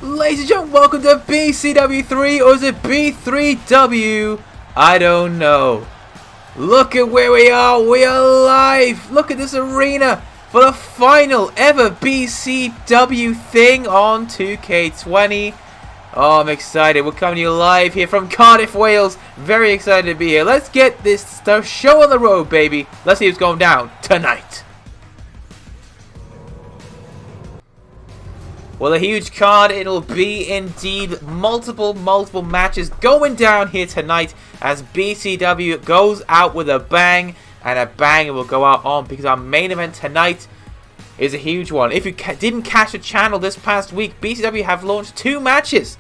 Ladies and gentlemen, welcome to BCW 3, or is it B3W? I don't know. Look at where we are live! Look at this arena for the final ever BCW thing on 2K20. Oh, I'm excited. We're coming to you live here from Cardiff, Wales. Very excited to be here. Let's get this show on the road, baby. Let's see what's going down tonight. Well, a huge card. It'll be indeed multiple matches going down here tonight as BCW goes out with a bang, and a bang it will go out on, because our main event tonight is a huge one. If you didn't catch the channel this past week, BCW have launched 2 matches.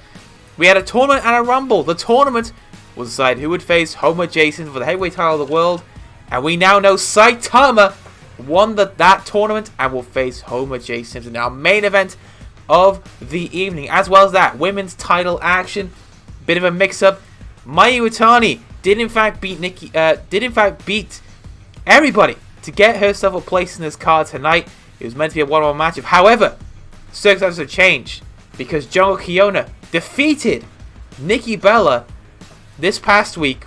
We had a tournament and a rumble. The tournament will decide who would face Homer Jason for the heavyweight title of the world, and we now know Saitama won that tournament and will face Homer J. Simpson. Our main event of the evening, as well as that women's title action. Bit of a mix-up. Mayu Iwatani did in fact beat everybody to get herself a place in this card tonight. It was meant to be a one-on-one matchup. However, circumstances have changed because Jungle Kyona defeated Nikki Bella this past week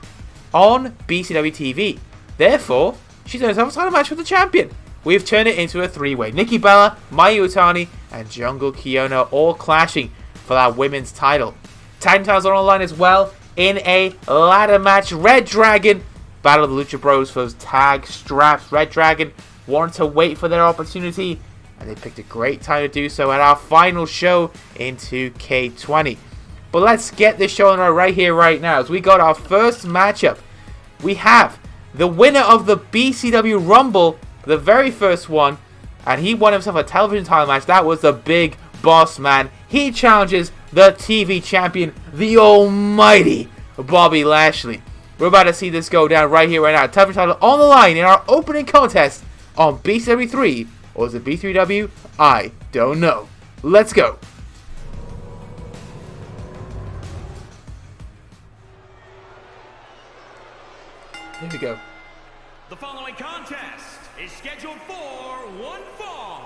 on BCW TV. Therefore, she's done herself a title match with the champion. We've turned it into a 3-way. Nikki Bella, Mayu Iwatani, and Jungle Kyona all clashing for that women's title. Tag titles are on the line as well in a ladder match. Red Dragon battled the Lucha Bros for those tag straps. Red Dragon wanted to wait for their opportunity, and they picked a great time to do so at our final show in 2K20. But let's get this show on right here, right now, as we got our first matchup. We have the winner of the BCW Rumble, the very first one, and he won himself a television title match. That was the Big Boss Man. He challenges the TV champion, the almighty Bobby Lashley. We're about to see this go down right here, right now. Television title on the line in our opening contest on BCW 3, or is it B3W? I don't know. Let's go. Here we go. The following contest is scheduled for one fall.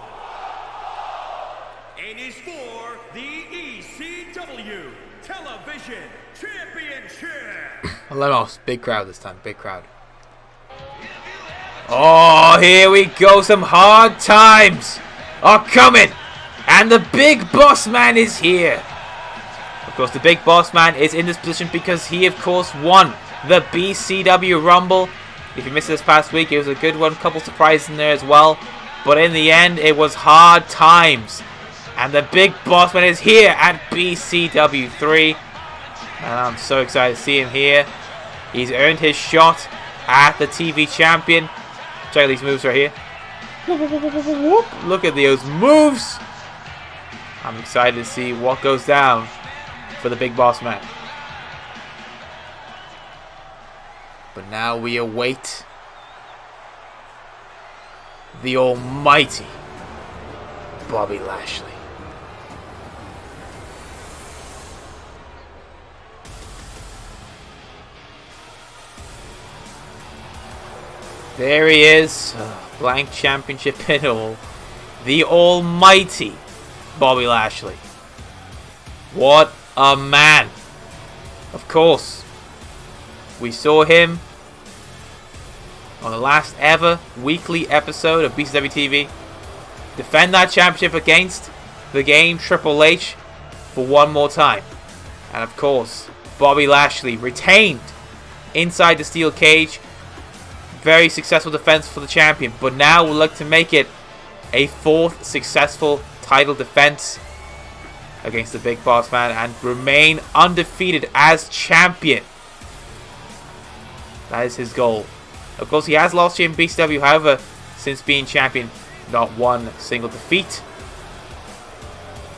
It is for the ECW Television Championship. Let big crowd this time, big crowd. Oh, here we go. Some hard times are coming, and the Big Boss Man is here. Of course, the Big Boss Man is in this position because he, of course, won the BCW Rumble. If you missed this past week, it was a good one. Couple surprises in there as well. But in the end, it was hard times. And the Big Boss Man is here at BCW 3. And I'm so excited to see him here. He's earned his shot at the TV champion. Check out these moves right here. Look at those moves. I'm excited to see what goes down for the Big Boss Man. But now we await the almighty Bobby Lashley. There he is, blank championship and all. The almighty Bobby Lashley. What a man. Of course, we saw him on the last ever weekly episode of BCW TV defend that championship against the game Triple H for one more time. And of course, Bobby Lashley retained inside the steel cage. Very successful defense for the champion. But now we'll look to make it a 4th successful title defense against the Big Boss Man and remain undefeated as champion. That is his goal. Of course, he has lost here in BCW. However, since being champion, not one single defeat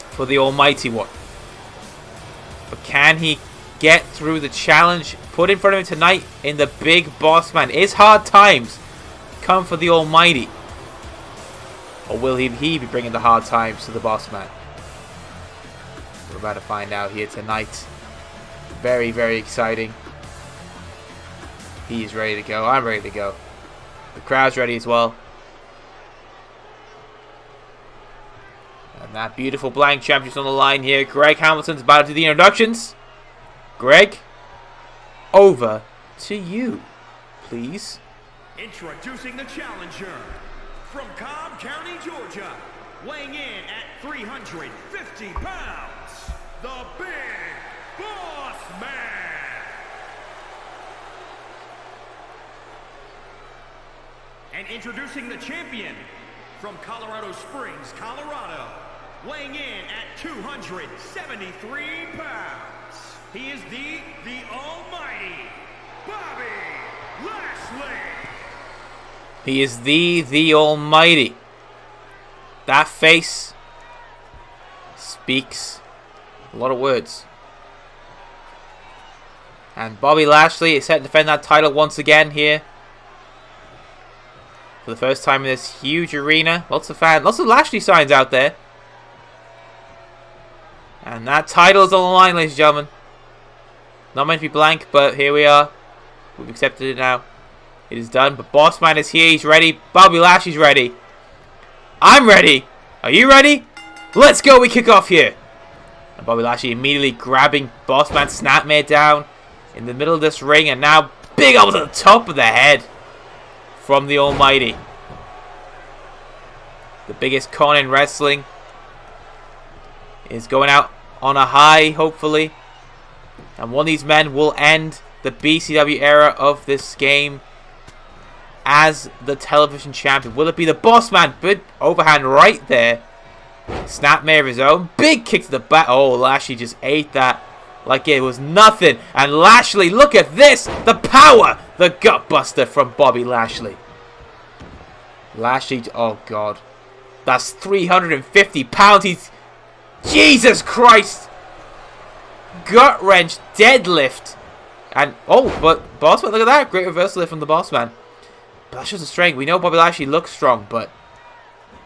for the almighty one. But can he get through the challenge put in front of him tonight in the Big Boss Man? Is hard times come for the almighty? Or will he be bringing the hard times to the Boss Man? We're about to find out here tonight. Very, very exciting. He's ready to go. I'm ready to go. The crowd's ready as well. And That beautiful blank champion's on the line here. Greg Hamilton's about to do the introductions. Greg, over to you, please. Introducing the challenger from Cobb County, Georgia, weighing in at 350 pounds, the Big Boss Man. And introducing the champion from Colorado Springs, Colorado, weighing in at 273 pounds. He is the almighty Bobby Lashley. He is the almighty. That face speaks a lot of words. And Bobby Lashley is set to defend that title once again here. For the first time in this huge arena. Lots of fans, lots of Lashley signs out there. And that title is on the line, ladies and gentlemen. Not meant to be blank, but here we are. We've accepted it now. It is done, but Boss Man is here. He's ready. Bobby Lashley's ready. I'm ready. Are you ready? Let's go. We kick off here. And Bobby Lashley immediately grabbing Boss Man's Snapmare down in the middle of this ring. And now big elbow to the top of the head from the Almighty. The biggest con in wrestling is going out on a high, hopefully. And one of these men will end the BCW era of this game as the television champion. Will it be the Boss Man? Good overhand right there. Snapmare of his own. Big kick to the back. Oh, Lashley just ate that like it was nothing. And Lashley, look at this. The power. The gutbuster from Bobby Lashley. Lashley, oh God. That's 350 pounds. He's... Jesus Christ. Gut wrench. Deadlift. And, oh, but Boss Man, look at that. Great reversal lift from the Boss Man. But that shows the strength. We know Bobby Lashley looks strong, but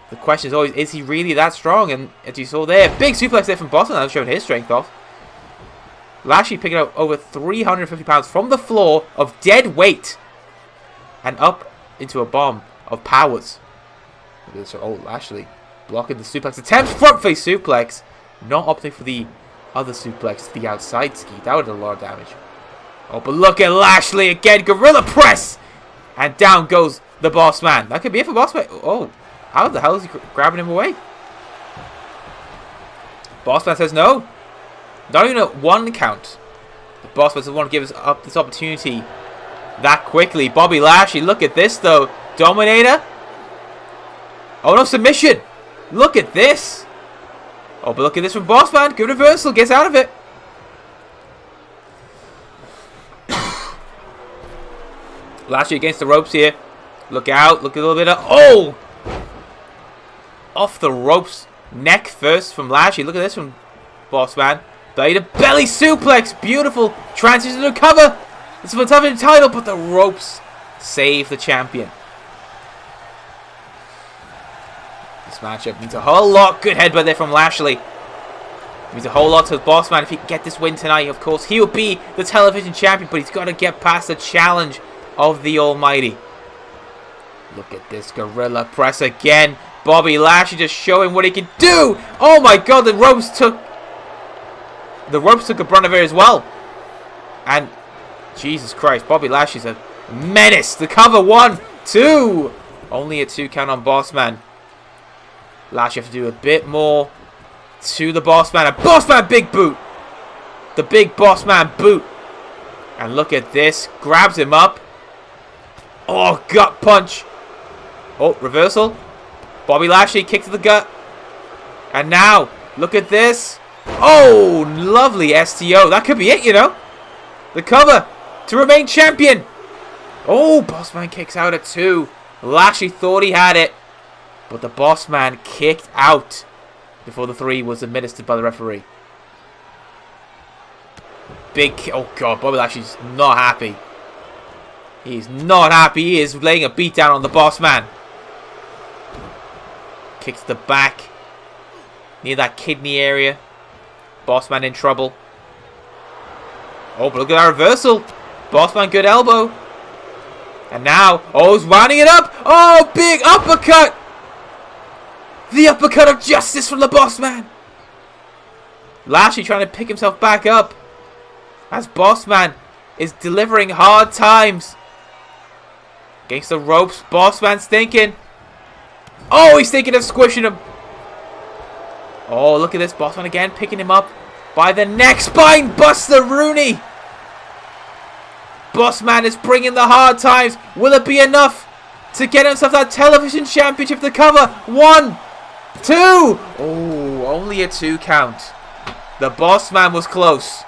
the question is always, is he really that strong? And as you saw there, big suplex there from Boss Man. That's showing his strength off. Lashley picking up over 350 pounds from the floor of dead weight and up into a bomb of powers. Oh, Lashley blocking the suplex. Attempts front face suplex. Not opting for the other suplex, the outside ski. That would have done a lot of damage. Oh, but look at Lashley again. Gorilla press. And down goes the Boss Man. That could be it for Boss Man. Oh, how the hell is he grabbing him away? Boss Man says no. Not even a one count. The Boss Man doesn't want to give us up this opportunity that quickly. Bobby Lashley, look at this though. Dominator. Oh no, submission. Look at this. Oh, but look at this from Boss Man. Good reversal. Gets out of it. Lashley against the ropes here. Look out. Look at a little bit of... Oh! Off the ropes. Neck first from Lashley. Look at this from Boss Man. Belly suplex. Beautiful. Transition to cover. It's for the television title, but the ropes save the champion. This matchup means a whole lot. Good headbutt there from Lashley. Means a whole lot to the Boss Man. If he can get this win tonight, of course, he'll be the television champion, but he's got to get past the challenge of the Almighty. Look at this gorilla press again. Bobby Lashley just showing what he can do. Oh my God, the ropes took a brunt of it as well. And Jesus Christ, Bobby Lashley's a menace. The cover 1, 2. Only a 2 count on Boss Man. Lashley have to do a bit more to the Boss Man. A Boss Man big boot. The big Boss Man boot. And look at this. Grabs him up. Oh, gut punch. Oh, reversal. Bobby Lashley kick to the gut. And now, look at this. Oh, lovely STO. That could be it, you know. The cover to remain champion. Oh, Boss Man kicks out at 2. Lashley thought he had it. But the Boss Man kicked out before the 3 was administered by the referee. Big kick. Oh, God. Bobby Lashley's not happy. He's not happy. He is laying a beat down on the Boss Man. Kicks to the back. Near that kidney area. Boss Man in trouble. Oh, but look at that reversal. Boss Man, good elbow. And now, oh, he's winding it up. Oh, big uppercut. The uppercut of justice from the Boss Man. Lashley trying to pick himself back up as Boss Man is delivering hard times. Against the ropes, Boss Man's thinking. Oh, he's thinking of squishing him. Oh, look at this. Boss Man again picking him up by the neck. Spine buster Rooney. Boss Man is bringing the hard times. Will it be enough to get himself that television championship to cover? 1, 2. Oh, only a 2 count. The Boss Man was close.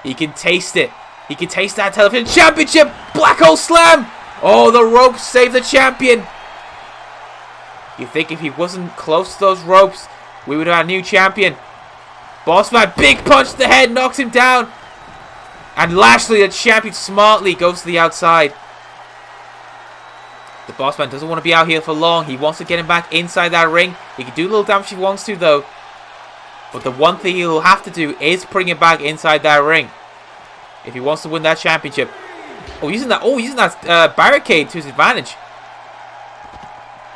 He can taste it. He can taste that television championship. Black hole slam. Oh, the ropes save the champion. You think if he wasn't close to those ropes, we would have a new champion. Boss Man, big punch to the head, knocks him down. And Lashley, the champion, smartly goes to the outside. The Boss Man doesn't want to be out here for long. He wants to get him back inside that ring. He can do a little damage if he wants to, though. But the one thing he'll have to do is bring him back inside that ring if he wants to win that championship. Oh, using that barricade to his advantage.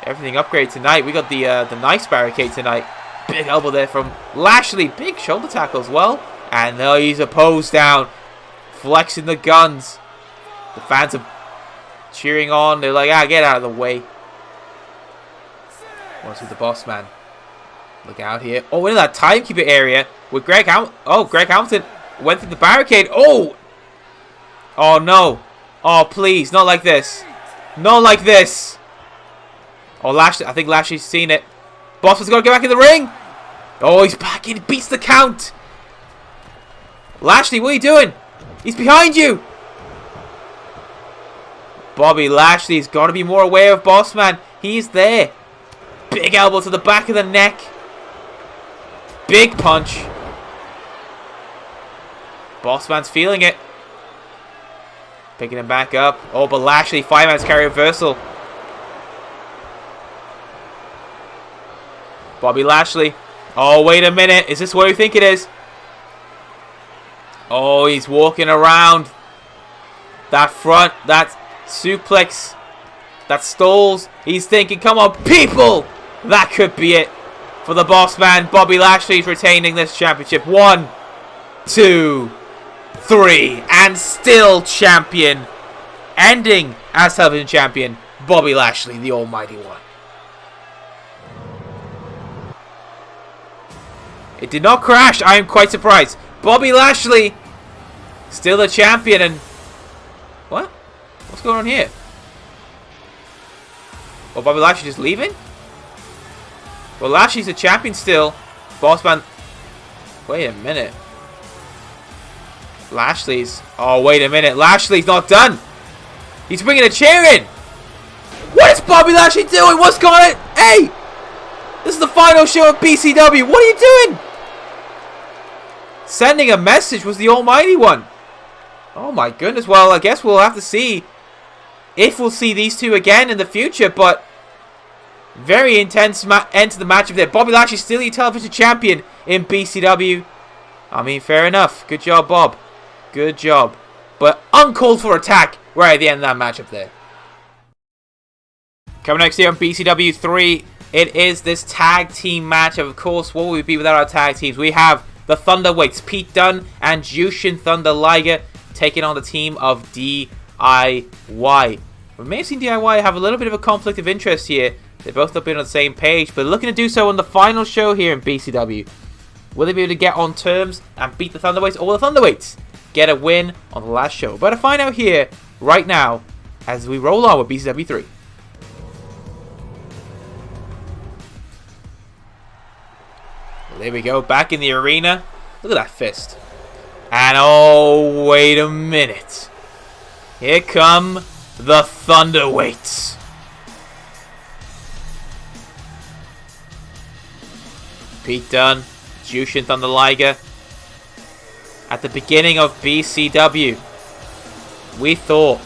Everything upgraded tonight. We got the nice barricade tonight. Big elbow there from Lashley. Big shoulder tackle as well. And now he's opposed down. Flexing the guns. The fans are cheering on. They're like, get out of the way. What's with the Boss Man? Look out here. Oh, in that timekeeper area with Greg Hamilton went through the barricade. Oh! Oh, no. Oh, please. Not like this. Not like this. Oh, Lashley. I think Lashley's seen it. Boss Man's got to get back in the ring. Oh, he's back in. He beats the count. Lashley, what are you doing? He's behind you. Bobby Lashley's got to be more aware of Boss Man. He's there. Big elbow to the back of the neck. Big punch. Boss Man's feeling it. Picking him back up. Oh, but Lashley, 5-man's carry reversal. Bobby Lashley. Oh, wait a minute. Is this what you think it is? Oh, he's walking around. That front, that suplex, that stalls. He's thinking, come on, people. That could be it for the Boss Man. Bobby Lashley's retaining this championship. 1, 2, 3. And still champion. Ending as television champion, Bobby Lashley, the Almighty One. It did not crash. I am quite surprised. Bobby Lashley, still the champion. And what? What's going on here? Oh, Bobby Lashley just leaving? Well, Lashley's the champion still. Boss Man. Wait a minute. Lashley's. Oh, wait a minute. Lashley's not done. He's bringing a chair in. What is Bobby Lashley doing? What's going on? Hey! This is the final show of BCW. What are you doing? Sending a message was the Almighty One. Oh my goodness. Well, I guess we'll have to see if we'll see these two again in the future. But very intense end to the matchup there. Bobby Lashley still your television champion in BCW. I mean, fair enough. Good job, Bob. Good job. But uncalled for attack right at the end of that matchup there. Coming next here on BCW 3, it is this tag team match. Of course, what would we be without our tag teams? We have the Thunderweights, Pete Dunne and Jushin Thunder Liger, taking on the team of DIY. We may have seen DIY have a little bit of a conflict of interest here. They've both not been on the same page, but looking to do so on the final show here in BCW. Will they be able to get on terms and beat the Thunderweights, or will the Thunderweights get a win on the last show? Better find out here, right now, as we roll on with BCW 3. There we go, back in the arena. Look at that fist. And oh, wait a minute. Here come the Thunderweights. Pete Dunne, Jushin Thunder Liger. At the beginning of BCW, we thought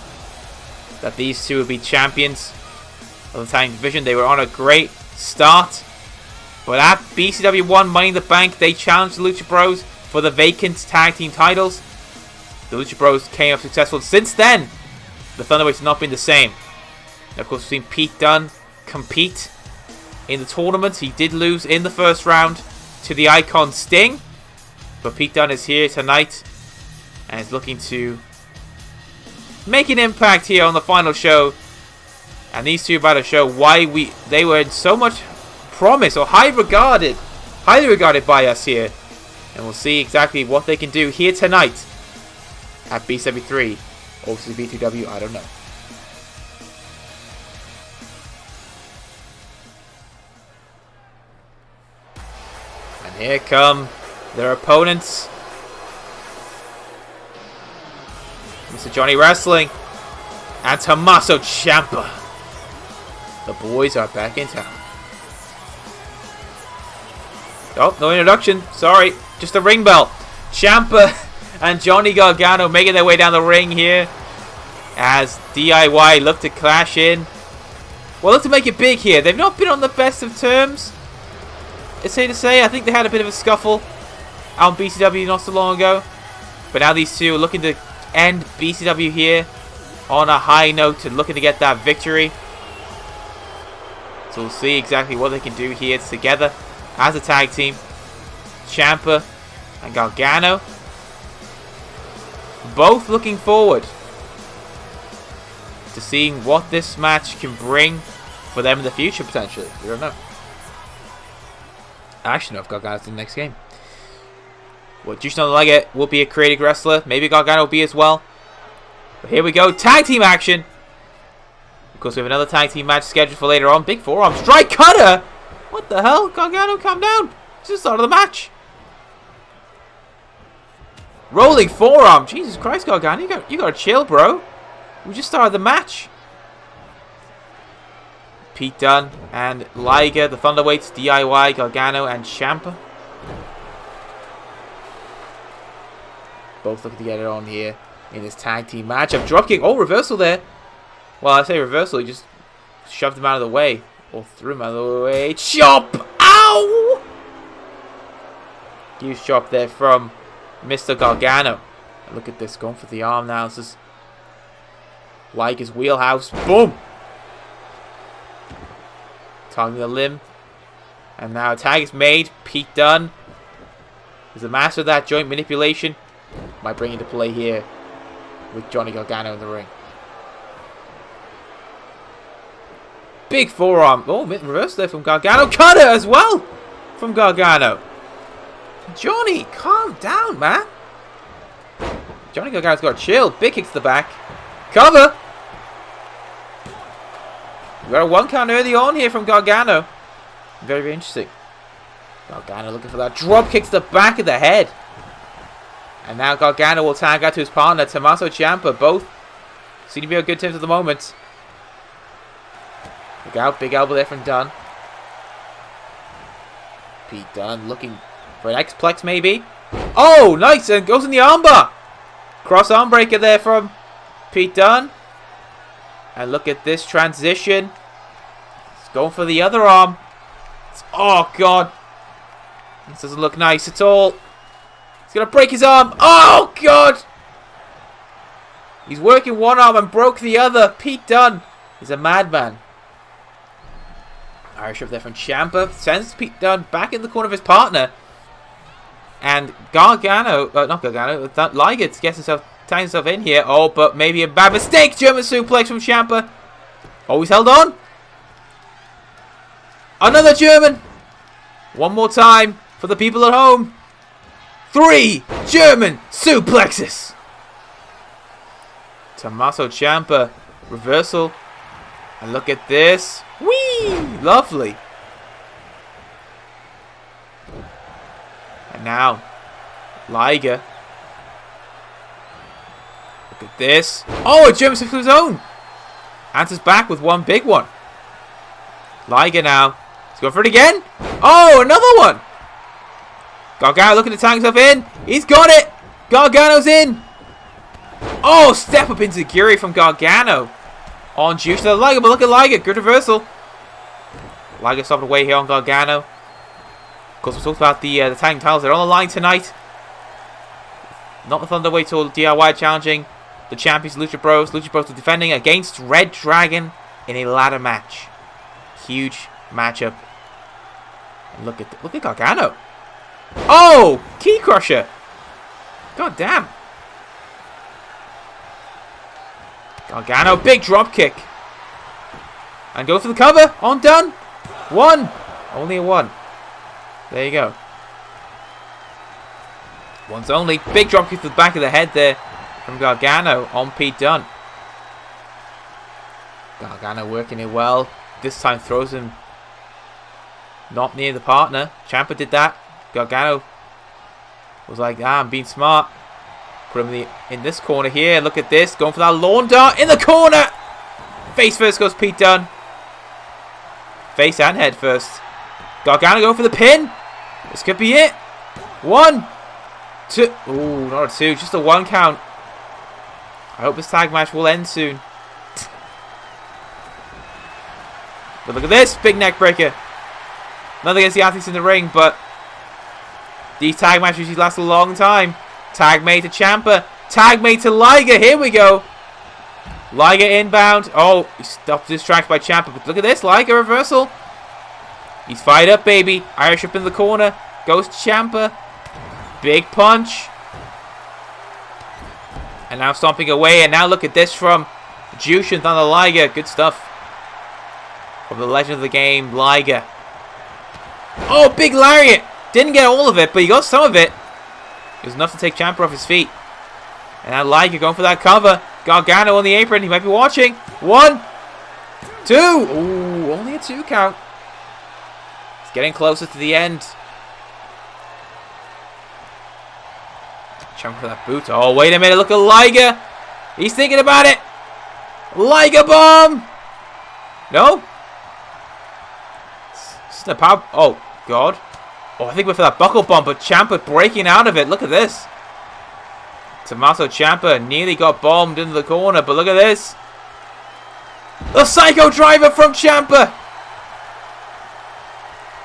that these two would be champions of the tag division. They were on a great start. But at BCW 1 Money in the Bank, they challenged the Lucha Bros for the vacant tag team titles. The Lucha Bros came up successful. Since then, the Thunderweights have not been the same. And of course, we've seen Pete Dunne compete in the tournament. He did lose in the first round to the Icon Sting. But Pete Dunne is here tonight and is looking to make an impact here on the final show. And these two about to show why they were in so much promise, or highly regarded by us here. And we'll see exactly what they can do here tonight at BCW 3. Obviously B3W, I don't know. And here come their opponents. Mr. Johnny Wrestling and Tommaso Ciampa. The boys are back in town. Oh, no introduction. Sorry. Just a ring bell. Ciampa and Johnny Gargano making their way down the ring here as DIY look to clash in. Well, look to make it big here. They've not been on the best of terms. It's safe to say. I think they had a bit of a scuffle out on BCW not so long ago. But now these two are looking to end BCW here on a high note and looking to get that victory. So we'll see exactly what they can do here together as a tag team. Ciampa and Gargano both looking forward to seeing what this match can bring for them in the future, potentially. We don't know. Actually, no, if Gargano's in the next game. Well, Jushin Liger will be a creative wrestler. Maybe Gargano will be as well. But here we go. Tag team action. Of course, we have another tag team match scheduled for later on. Big forearm strike cutter. What the hell? Gargano, calm down. It's the start of the match. Rolling forearm. Jesus Christ, Gargano. You gotta chill, bro. We just started the match. Pete Dunne and Liger, the Thunderweights, DIY, Gargano, and Ciampa. Both looking to get it on here in this tag team match. Dropkick. Oh, reversal there. Well, I say reversal. He just shoved him out of the way. Or threw him out of the way. Chop! Ow! Huge chop there from Mr. Gargano. And look at this. Going for the arm now. This is like his wheelhouse. Boom! Targeting the limb. And now a tag is made. Pete Dunne is the master of that joint manipulation. Might bring into play here with Johnny Gargano in the ring. Big forearm. Oh, reverse there from Gargano. Cutter as well from Gargano. Johnny, calm down, man. Johnny Gargano's got to chill. Big kick to the back. Cover. We got a 1 count early on here from Gargano. Very, very interesting. Gargano looking for that drop kick to the back of the head. And now Gargano will tag out to his partner, Tommaso Ciampa. Both seem to be on good terms at the moment. Look out, big elbow there from Dunne. Pete Dunne looking for an X-Plex maybe. Oh, nice, and goes in the armbar. Cross arm breaker there from Pete Dunne. And look at this transition. He's going for the other arm. Oh, God. This doesn't look nice at all. He's going to break his arm. Oh, God. He's working one arm and broke the other. Pete Dunne is a madman. Irish up there from Ciampa. Sends Pete Dunne back in the corner of his partner. And Gargano, not Gargano, Liger gets himself, tying himself in here. Oh, but maybe a bad mistake. German suplex from Ciampa. Oh, he's held on. Another German. One more time for the people at home. 3 German suplexes. Tommaso Ciampa. Reversal. And look at this. Whee! Lovely. And now, Liger. Look at this. Oh, a German suplex of his own. Answers back with one big one. Liger now. He's going for it again. Oh, another one. Gargano looking to tag himself in. He's got it. Gargano's in. Oh, step up into Giri from Gargano. On juice to the Liger, but look at Liger. Good reversal. Liger stopped away here on Gargano. Of course, we talked about the tag titles. They're on the line tonight. Not the Thunderweight or DIY challenging the champions, Lucha Bros. Lucha Bros are defending against Red Dragon in a ladder match. Huge matchup Look at Gargano. Oh, key crusher. God damn. Gargano, big drop kick. And go for the cover. On done. One. Only a one. There you go. Once only. Big drop kick to the back of the head there from Gargano on Pete Dunne. Gargano working it well. This time throws him not near the partner. Ciampa did that. Gargano was like, I'm being smart. Put him in this corner here. Look at this. Going for that lawn dart in the corner. Face first goes Pete Dunne. Face and head first. Gargano going for the pin. This could be it. 1, 2. Ooh, not a 2. Just a 1 count. I hope this tag match will end soon. But look at this. Big neck breaker. Nothing against the athletes in the ring, but these tag matches usually last a long time. Tag made to Ciampa. Tag made to Liger. Here we go. Liger inbound. Oh, he stopped distracted by Ciampa. But look at this. Liger reversal. He's fired up, baby. Irish up in the corner. Goes to Ciampa. Big punch. And now stomping away. And now look at this from Jushin on the Liger. Good stuff. From the legend of the game, Liger. Oh, big lariat. Didn't get all of it, but he got some of it. It was enough to take Ciampa off his feet. And now Liger going for that cover. Gargano on the apron. He might be watching. 1, 2. Ooh, only a 2 count. It's getting closer to the end. Ciampa for that boot. Oh, wait a minute. Look at Liger. He's thinking about it. Liger bomb. No. It's a power. Oh, God. Oh, I think we're for that buckle bomb, but Ciampa breaking out of it. Look at this. Tommaso Ciampa nearly got bombed into the corner, but look at this. The Psycho Driver from Ciampa.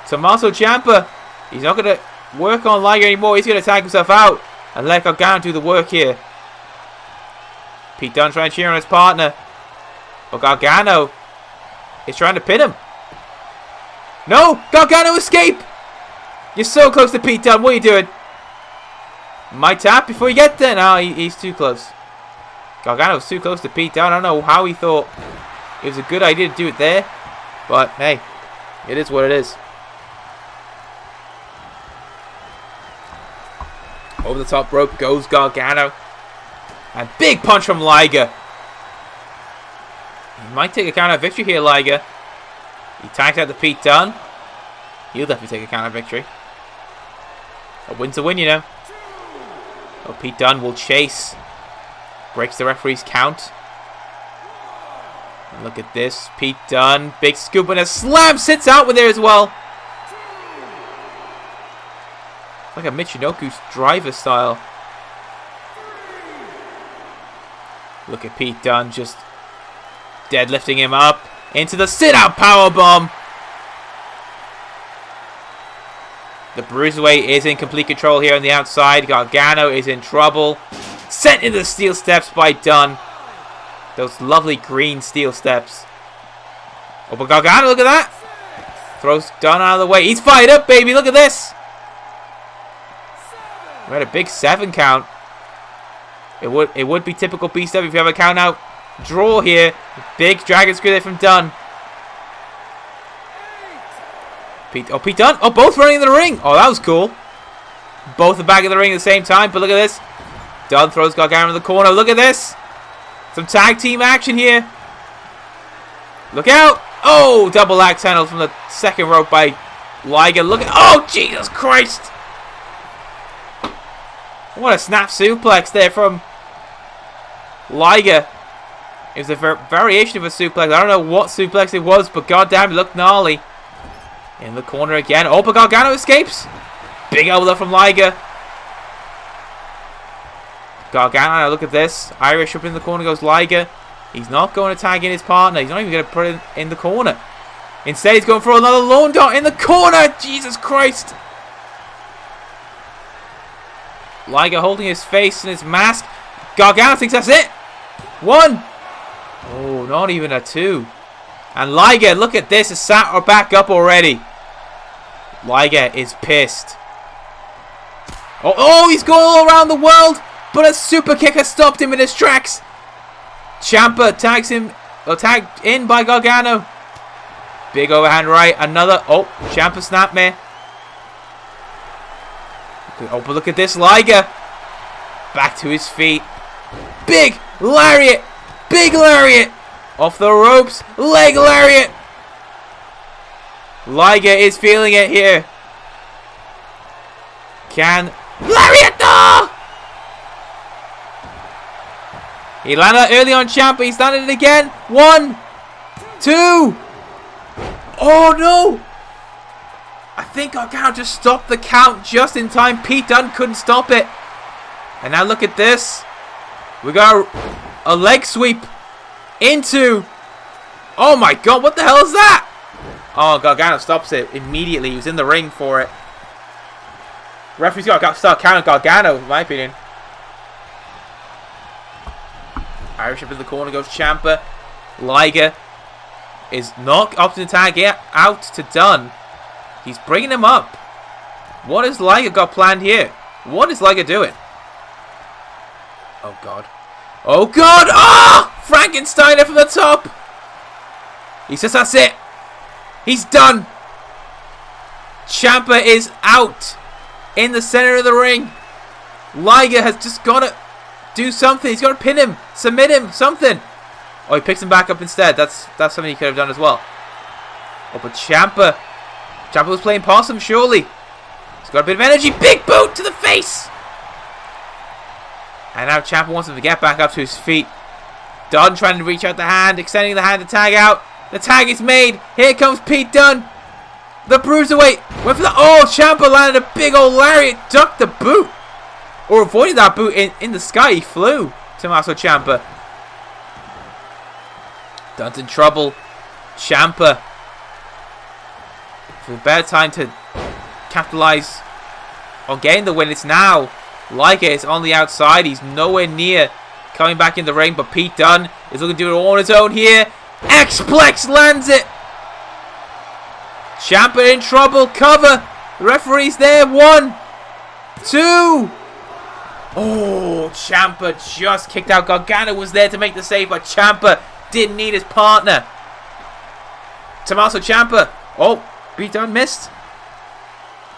Tommaso Ciampa. He's not going to work on Liger anymore. He's going to tag himself out and let Gargano do the work here. Pete Dunne trying to cheer on his partner, but Gargano is trying to pin him. No! Gargano escape! You're so close to Pete Dunne. What are you doing? Might tap before you get there. No, he's too close. Gargano was too close to Pete Dunne. I don't know how he thought it was a good idea to do it there. But, hey, it is what it is. Over the top rope goes Gargano. And big punch from Liger. He might take a count of victory here, Liger. He tags out to Pete Dunne. He'll definitely take a count of victory. A win's a win, you know. Oh, Pete Dunne will chase. Breaks the referee's count. And look at this. Pete Dunne. Big scoop and a slam. Sits out with there as well. Like a Michinoku's driver style. Look at Pete Dunne just deadlifting him up into the sit-out powerbomb. The Bruiserweight is in complete control here on the outside. Gargano is in trouble. Sent into the steel steps by Dunne. Those lovely green steel steps. Oh, but Gargano, look at that. Throws Dunne out of the way. He's fired up, baby. Look at this. We had a big 7 count. It would be typical BCW if you have a count out draw here. Big dragon screw there from Dunne. Pete Dunne. Oh, both running in the ring. Oh, that was cool. Both are back in the ring at the same time. But look at this. Dunne throws Gargano in the corner. Look at this. Some tag team action here. Look out. Oh, double axe handle from the second rope by Liger. Look at. Oh, Jesus Christ. What a snap suplex there from Liger. It was a variation of a suplex. I don't know what suplex it was, but goddamn, it looked gnarly. In the corner again. Oh, but Gargano escapes. Big elbow from Liger. Gargano, look at this. Irish up in the corner goes Liger. He's not going to tag in his partner. He's not even going to put it in the corner. Instead, he's going for another lawn dart in the corner. Jesus Christ. Liger holding his face and his mask. Gargano thinks that's it. 1. Oh, not even a 2. And Liger, look at this. Is sat or back up already. Liger is pissed. Oh, he's going all around the world, but a super kick has stopped him in his tracks. Ciampa tags him, tagged in by Gargano. Big overhand right, another. Oh, Ciampa snapmare. Oh, but look at this, Liger. Back to his feet. Big lariat. Big lariat. Off the ropes. Leg lariat. Liger is feeling it here. Can lariat? No! He landed early on Ciampa. He's landed it again. 1, 2. Oh no! I think Gargano just stopped the count just in time. Pete Dunne couldn't stop it. And now look at this. We got a leg sweep into... Oh my god, what the hell is that? Oh, Gargano stops it immediately. He was in the ring for it. Referee's got to start counting Gargano, in my opinion. Irish up in the corner goes Ciampa. Liger is not opting to tag out to Dunne. He's bringing him up. What has Liger got planned here? What is Liger doing? Oh god. Oh god! Oh! Frankensteiner from the top! He says that's it. He's done. Ciampa is out in the center of the ring. Liger has just got to do something. He's got to pin him, submit him, something. Oh, he picks him back up instead. That's something he could have done as well. Oh, but Ciampa was playing possum, surely. He's got a bit of energy. Big boot to the face. And now Ciampa wants him to get back up to his feet. Dunne trying to reach out the hand, extending the hand to tag out. The tag is made. Here comes Pete Dunne. The Bruiserweight went for the... Oh, Ciampa landed a big old lariat. Ducked the boot. Or avoided that boot in the sky. He flew. Tommaso Ciampa. Dunne's in trouble. Ciampa. For a better time to capitalize on getting the win. It's now. Liger is on the outside. He's nowhere near coming back in the ring. But Pete Dunne is looking to do it all on his own here. X-Plex lands it. Ciampa in trouble. Cover. The referee's there. 1, 2. Oh, Ciampa just kicked out. Gargano was there to make the save, but Ciampa didn't need his partner. Tommaso Ciampa. Oh, Pete Dunne missed.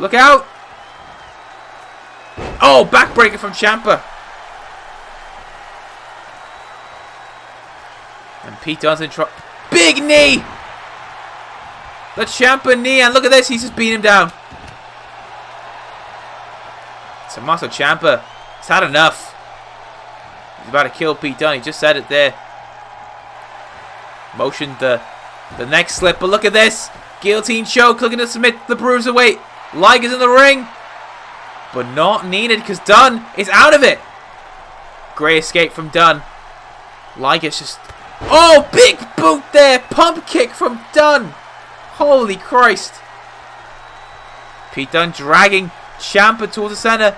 Look out. Oh, backbreaker from Ciampa. And Pete Dunne's in trouble. Big knee. The Ciampa knee. And look at this. He's just beating him down. Tommaso Ciampa has had enough. He's about to kill Pete Dunne. He just said it there. Motioned the neck slip. But look at this. Guillotine choke. Looking to submit the Bruiserweight. Liger's in the ring. But not needed because Dunne is out of it. Great escape from Dunne. Liger's just... Oh, big boot there. Pump kick from Dunne. Holy Christ. Pete Dunne dragging Ciampa towards the center.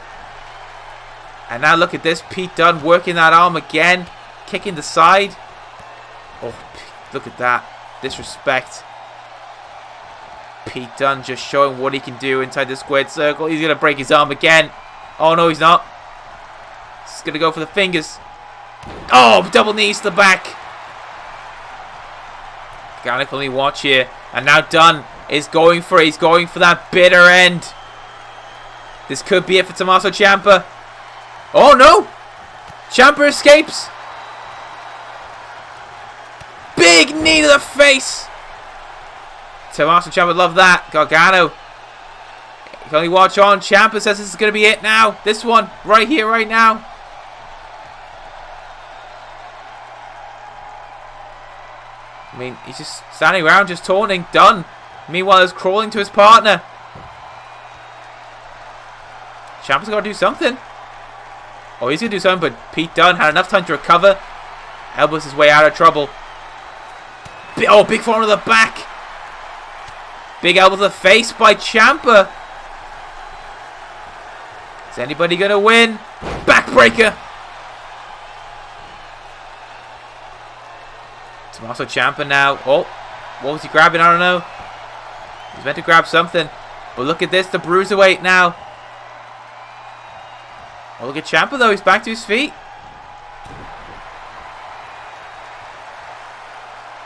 And now look at this. Pete Dunne working that arm again. Kicking the side. Oh, look at that. Disrespect. Pete Dunne just showing what he can do inside the squared circle. He's going to break his arm again. Oh, no, he's not. He's going to go for the fingers. Oh, double knees to the back. Gotta only watch here. And now Dunne is going for it. He's going for that bitter end. This could be it for Tommaso Ciampa. Oh, no. Ciampa escapes. Big knee to the face. Tommaso Ciampa would love that. Gargano. You can only watch on. Ciampa says this is going to be it now. This one. Right here, right now. I mean, he's just standing around, just taunting. Dunne. Meanwhile, he's crawling to his partner. Ciampa's got to do something. Oh, he's going to do something, but Pete Dunne had enough time to recover. Elbows his way out of trouble. Oh, big forearm to the back. Big elbow to the face by Ciampa. Is anybody going to win? Backbreaker. Tommaso Ciampa now. Oh, what was he grabbing? I don't know. He's meant to grab something. But look at this, the Bruiserweight now. Oh, look at Ciampa though, he's back to his feet.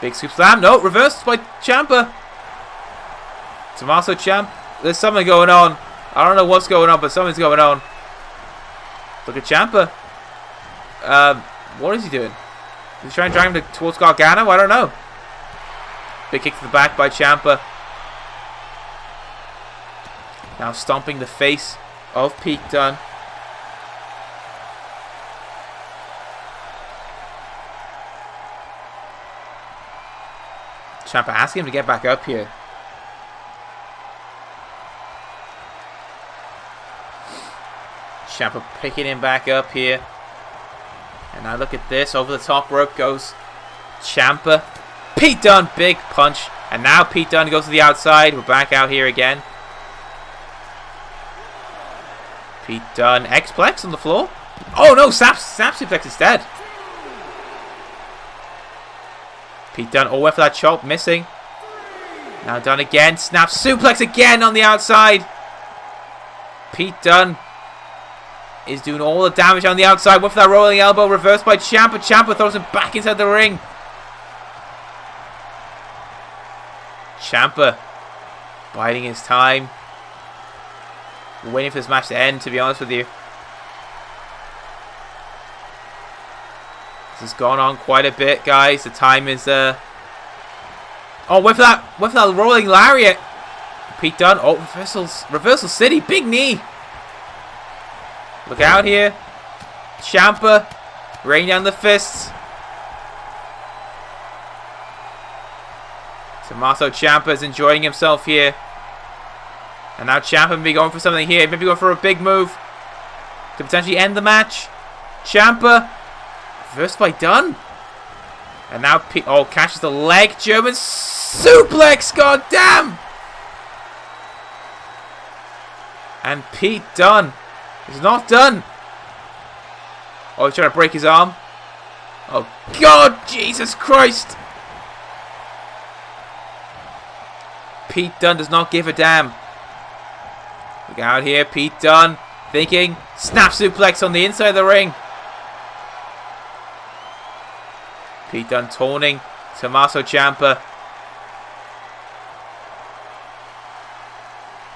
Big scoop slam, no, reversed by Ciampa. Tommaso Ciampa, there's something going on. I don't know what's going on, but something's going on. Look at Ciampa. What is he doing? Is he trying to drag him towards Gargano? I don't know. Big kick to the back by Ciampa. Now stomping the face of Pete Dunne. Ciampa asking him to get back up here. Ciampa picking him back up here. And now look at this. Over the top rope goes Ciampa. Pete Dunne, big punch. And now Pete Dunne goes to the outside. We're back out here again. Pete Dunne, X-Plex on the floor. Oh no, Snap Suplex instead. Pete Dunne, went for that chop, missing. Now Dunne again, Snap Suplex again on the outside. Pete Dunne is doing all the damage on the outside. Went for that rolling elbow, reversed by Ciampa. Ciampa throws him back inside the ring. Ciampa biding his time. We're waiting for this match to end, to be honest with you. This has gone on quite a bit, guys. The time is oh, went for that rolling lariat. Pete Dunne. Oh, reversal city, big knee. Look out here. Ciampa raining down the fists. Tommaso Ciampa is enjoying himself here. And now Ciampa may be going for something here. Maybe going for a big move to potentially end the match. Ciampa reversed by Dunne. And now catches the leg. German suplex. God damn. And Pete Dunne is not done. Oh, he's trying to break his arm. Oh God, Jesus Christ. Pete Dunne does not give a damn. Look out here, Pete Dunne thinking snap suplex on the inside of the ring. Pete Dunne taunting Tommaso Ciampa.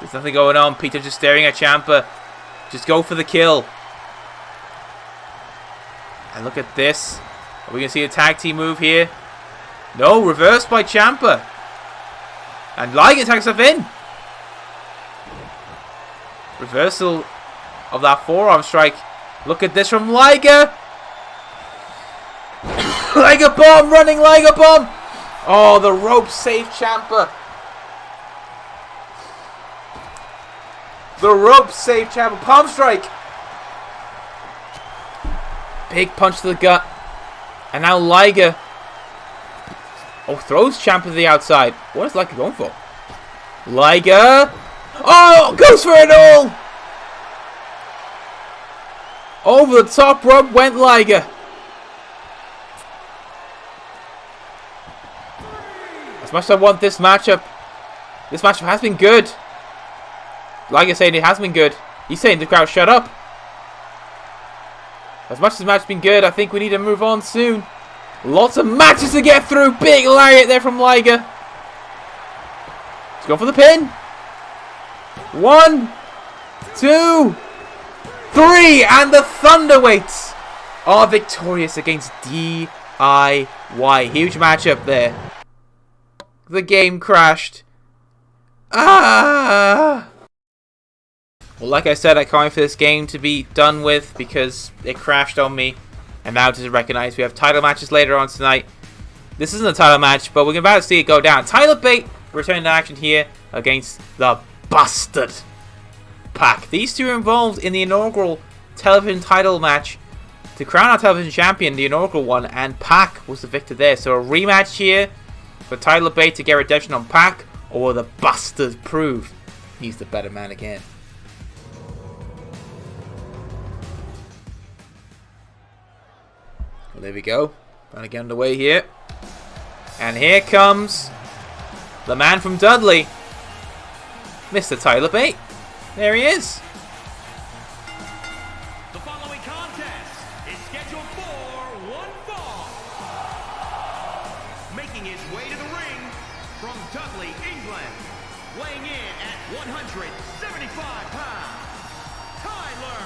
There's nothing going on. Pete Dunne just staring at Ciampa. Just go for the kill. And look at this. Are we going to see a tag team move here? No, reversed by Ciampa. And Liger tags himself in. Reversal of that forearm strike. Look at this from Liger. Liger bomb, running Liger bomb. Oh, the rope saved Ciampa. The rope saved Ciampa. Palm strike. Big punch to the gut. And now Liger. Oh, throws Ciampa to the outside. What is Liger going for? Liger. Oh, goes for it all. Over the top rope went Liger. As much as I want this matchup has been good. Liger saying it has been good. He's saying the crowd shut up. As much as the match has been good, I think we need to move on soon. Lots of matches to get through. Big lariat there from Liger. He's going for the pin. 1, 2, 3, and the Thunderweights are victorious against DIY. Huge matchup there. The game crashed. Well, like I said, I can't wait for this game to be done with because it crashed on me. And now to recognize we have title matches later on tonight. This isn't a title match, but we're about to see it go down. Tyler Bate returning to action here against the Bastard Pack. These two are involved in the inaugural television title match to crown our television champion, the inaugural one, and Pac was the victor there. So a rematch here for Tyler Bate to get redemption on Pac, or will the Bastard prove he's the better man again? Well, there we go. Trying to get underway here. And here comes the man from Dudley. Mr. Tyler Bate. There he is. The following contest is scheduled for one fall. Making his way to the ring from Dudley, England, weighing in at 175 pounds, Tyler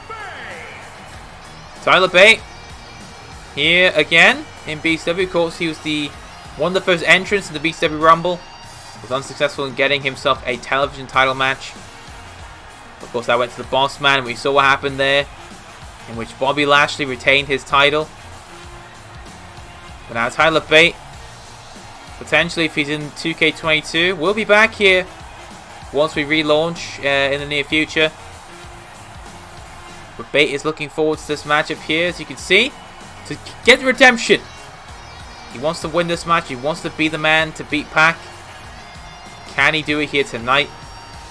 Bate. Tyler Bate here again in BCW. Of course, he was one of the first entrants in the BCW Rumble. Was unsuccessful in getting himself a television title match. Of course, that went to the Boss Man, and we saw what happened there, in which Bobby Lashley retained his title. But now Tyler Bate, potentially if he's in 2K22, will be back here once we relaunch in the near future. But Bate is looking forward to this matchup here, as you can see, to get redemption. He wants to win this match. He wants to be the man to beat Pac. Can he do it here tonight?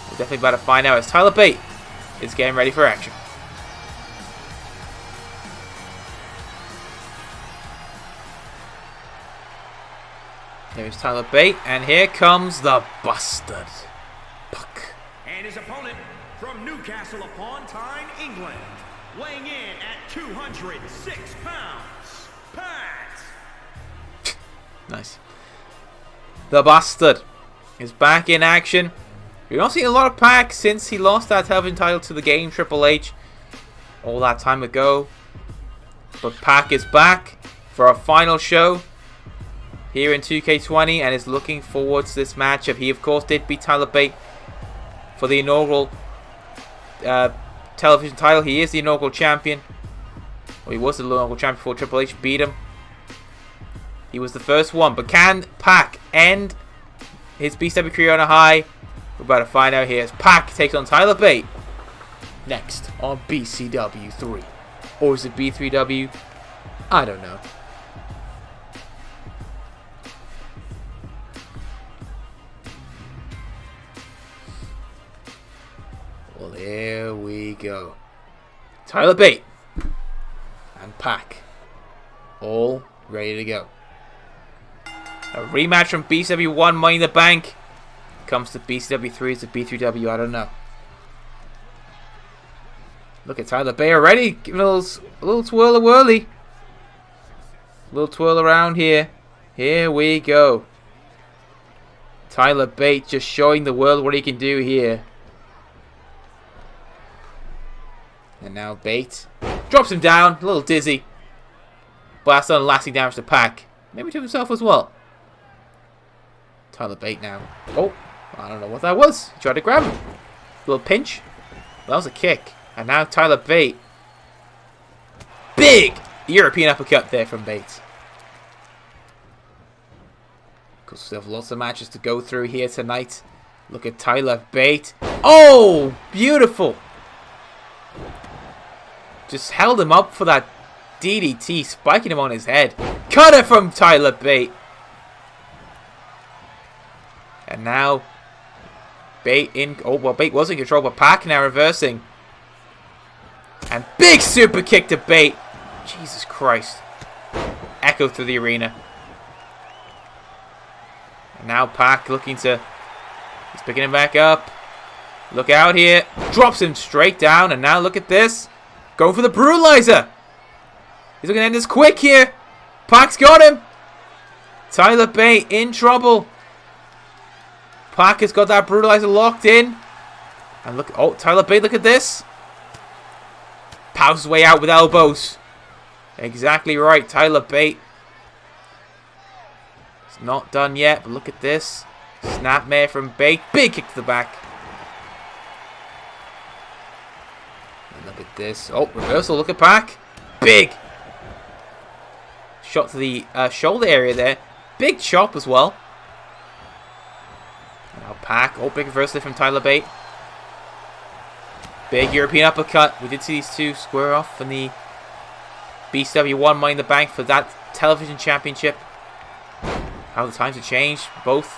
We're definitely about to find out as Tyler Bate is getting ready for action. Here's Tyler Bate, and here comes the Bastard. Puck. And his opponent from Newcastle upon Tyne, England, weighing in at 206 pounds, Pat. Nice. The Bastard is back in action. We've not seen a lot of Pac since he lost that television title to the Game Triple H all that time ago. But Pac is back for our final show here in 2K20 and is looking forward to this matchup. He, of course, did beat Tyler Bate for the inaugural television title. He is the inaugural champion. Well, he was the inaugural champion before Triple H beat him. He was the first one. But can Pac end his BCW career on a high? We're about to find out here as Pac takes on Tyler Bate next on BCW 3. Or is it B3W? I don't know. Well, here we go. Tyler Bate and Pac all ready to go. A rematch from BCW 1 Money in the Bank comes to BCW 3. Is it B3W? I don't know. Look at Tyler Bate already giving a little twirly. A little twirl around here. Here we go. Tyler Bate just showing the world what he can do here. And now Bate drops him down, a little dizzy. But that's done lasting damage to Pac. Maybe to himself as well. Tyler Bate now. Oh, I don't know what that was. He tried to grab him. A little pinch. That was a kick. And now Tyler Bate. Big European uppercut there from Bate. Because we still have lots of matches to go through here tonight. Look at Tyler Bate. Oh, beautiful. Just held him up for that DDT, spiking him on his head. Cutter from Tyler Bate. And now Bate in. Oh, well, Bate was in control, but Pac now reversing. And big super kick to Bate. Jesus Christ. Echo through the arena. And now Pac looking to. He's picking him back up. Look out here. Drops him straight down. And now look at this. Going for the brutalizer. He's looking to end this quick here. Pac's got him. Tyler Bate in trouble. Pac has got that brutalizer locked in. And look. Oh, Tyler Bate, look at this. Powers his way out with elbows. Exactly right. Tyler Bate. It's not done yet, but look at this. Snapmare from Bate. Big kick to the back. And look at this. Oh, reversal. Look at Pac. Big. Shot to the shoulder area there. Big chop as well. Now Pac. Oh, big reversal from Tyler Bate. Big European uppercut. We did see these two square off in the BCW 1 Money in the Bank for that television championship. How the times have changed. Both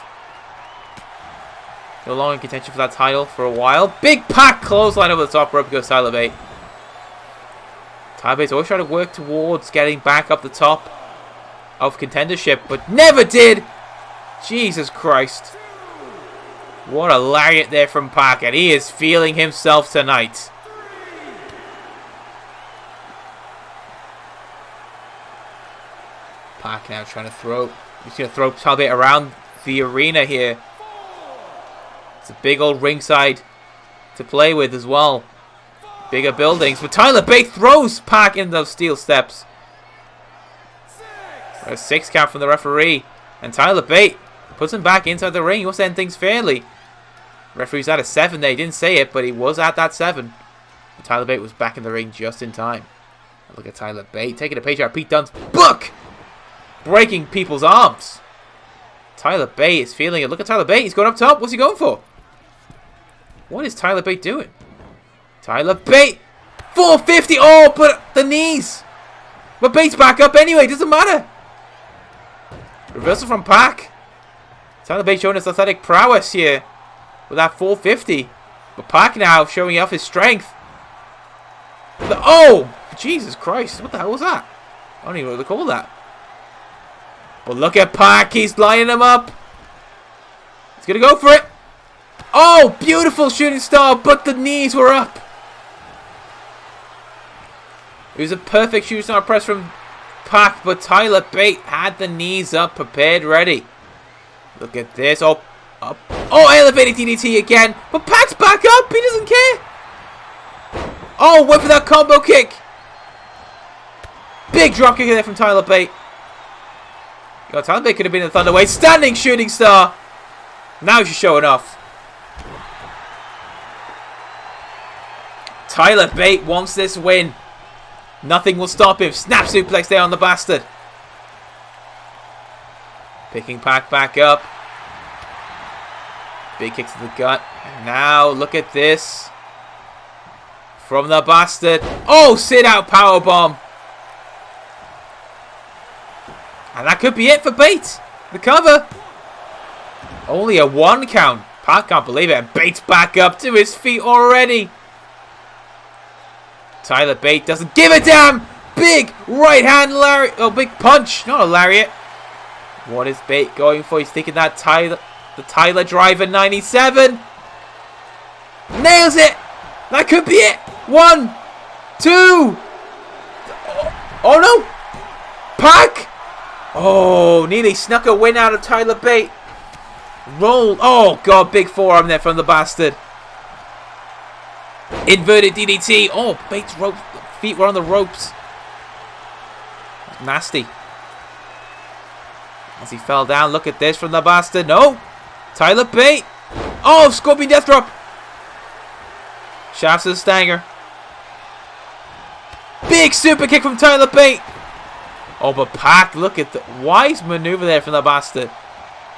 no longer in contention for that title for a while. Big Pac clothesline over the top rope goes Tyler Bate. Tyler Bate's always trying to work towards getting back up the top of contendership, but never did. Jesus Christ. What a lariat there from Pac, and he is feeling himself tonight. Pac now trying to throw. He's going to throw Talbot around the arena here. It's a big old ringside to play with as well. Bigger buildings. But Tyler Bate throws Pac into those steel steps. A 6 count from the referee. And Tyler Bate puts him back inside the ring. He wants to end things fairly. Referee's at a 7 there. He didn't say it, but he was at that 7. But Tyler Bate was back in the ring just in time. Look at Tyler Bate taking a page out of Pete Dunne's book. Breaking people's arms. Tyler Bate is feeling it. Look at Tyler Bate. He's going up top. What's he going for? What is Tyler Bate doing? Tyler Bate. 450. Oh, but the knees. But Bate's back up anyway. Doesn't matter. Reversal from Pac. Tyler Bate showing his athletic prowess here with that 450. But Pac now showing off his strength. Oh! Jesus Christ. What the hell was that? I don't even know what to call that. But look at Pac. He's lining him up. He's going to go for it. Oh! Beautiful shooting star. But the knees were up. It was a perfect shooting star press from Pac. But Tyler Bate had the knees up. Prepared. Ready. Look at this. Oh! Up. Oh! Elevated DDT again. But Pac's back up. He doesn't care. Oh! Went for that combo kick. Big drop kick there from Tyler Bate. God, Tyler Bate could have been in the Thunderweight. Standing shooting star. Now she's showing off. Tyler Bate wants this win. Nothing will stop him. Snap suplex there on the bastard. Picking Pac back up. Big kick to the gut. And now look at this. From the bastard. Oh, sit out powerbomb. And that could be it for Bate. The cover. Only a 1 count. Pac can't believe it. And Bate's back up to his feet already. Tyler Bate doesn't give a damn. Big right hand lariat. Oh, big punch. Not a lariat. What is Bate going for? He's thinking that the Tyler Driver 97. Nails it. That could be it. 1, 2. Oh no. Pac. Oh, nearly snuck a win out of Tyler Bate. Roll. Oh, God. Big forearm there from the bastard. Inverted DDT. Oh, Bate's feet were on the ropes. Nasty. As he fell down. Look at this from the bastard. No. Tyler Bate. Oh, Scorpion Death Drop. Shafts of the Stanger. Big super kick from Tyler Bate. Oh, but Pac, look at the wise maneuver there from the bastard.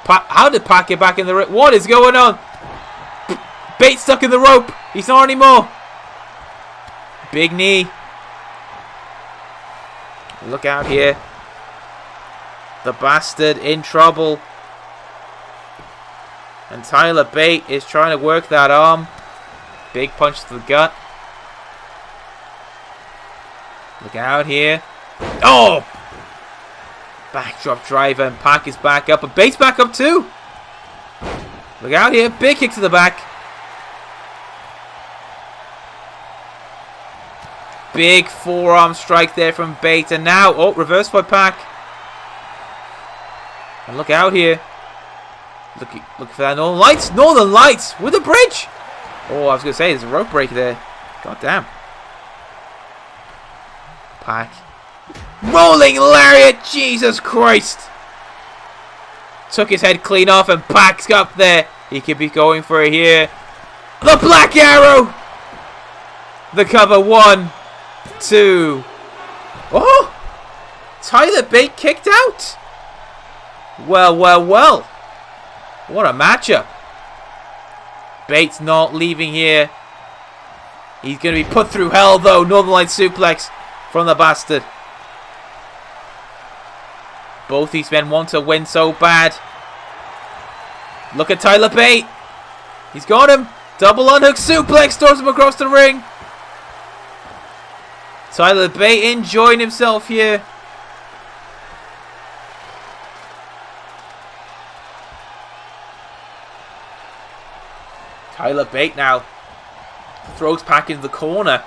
How did Pac get back in the ring? What is going on? Bate stuck in the rope. He's not anymore. Big knee. Look out here. The bastard in trouble. And Tyler Bate is trying to work that arm. Big punch to the gut. Look out here. Oh! Backdrop driver, and Pac is back up. And Bate's back up too. Look out here. Big kick to the back. Big forearm strike there from Bate. And now, oh, reversed by Pac. And look out here. Look for that Northern Lights. Northern Lights with a bridge. Oh, I was going to say, there's a rope break there. God damn. Pac. Rolling lariat. Jesus Christ. Took his head clean off and Pac's up there. He could be going for it here. The Black Arrow. The cover. 1, 2. Oh. Tyler Bate kicked out. Well, well, well. What a matchup. Bate's not leaving here. He's going to be put through hell though. Northern Lights suplex from the bastard. Both these men want to win so bad. Look at Tyler Bate. He's got him. Double unhook suplex. Throws him across the ring. Tyler Bate enjoying himself here. Tyler Bate now throws Pac into the corner.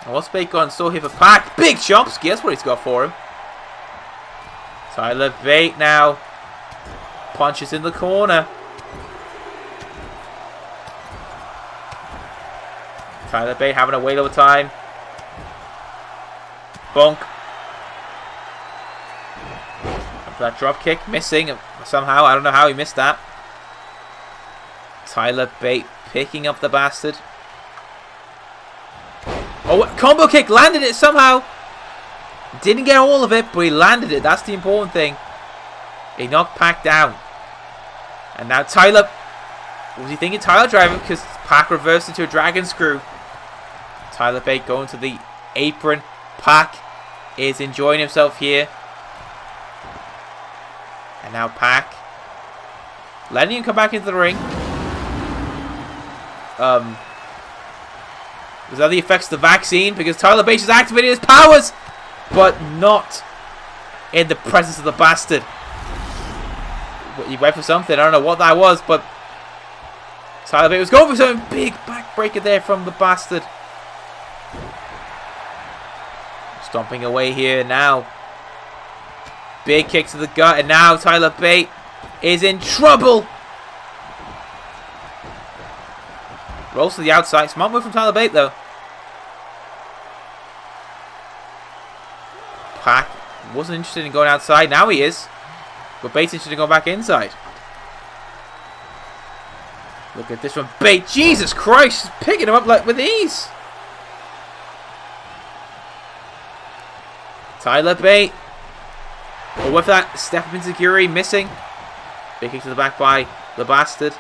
And what's Bate got in store here for Pac? Big jump ski, that's what he's got for him. Tyler Bate now punches in the corner. Tyler Bate having a wait over time. Bonk. That drop kick missing somehow. I don't know how he missed that. Tyler Bate picking up the bastard. Oh, combo kick, landed it somehow. Didn't get all of it, but he landed it. That's the important thing. He knocked Pac down. And now Tyler, was he thinking Tyler driving? Because Pac reversed into a dragon screw. Tyler Bate going to the apron. Pac is enjoying himself here. And now Pac letting him come back into the ring. Was that the effects of the vaccine? Because Tyler Bate has activated his powers, but not in the presence of the bastard. He went for something. I don't know what that was, but Tyler Bate was going for something. Big backbreaker there from the bastard. Stomping away here now. Big kick to the gut, and now Tyler Bate is in trouble. Rolls to the outside. Smart move from Tyler Bate, though. Pac wasn't interested in going outside. Now he is. But Bate's interested in going back inside. Look at this one. Bate, Jesus Christ, he's picking him up like with ease. Tyler Bate. But with that, step up insecurity missing. Big kick to the back by the bastard.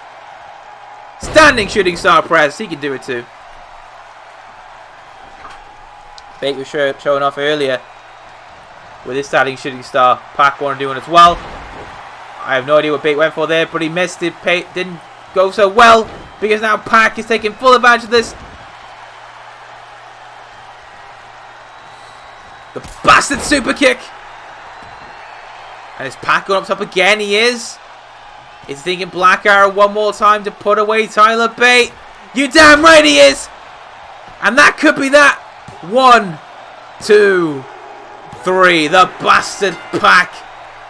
Standing shooting star press. He can do it too. Bate was showing off earlier with his standing shooting star. Pac wanted to do it as well. I have no idea what Bate went for there, but he missed it. Bate didn't go so well because now Pac is taking full advantage of this. The bastard super kick. And is Pac going up top again? He is. He's thinking Black Arrow one more time to put away Tyler Bate. You damn right he is. And that could be that. 1, 2, 3. The bastard Pac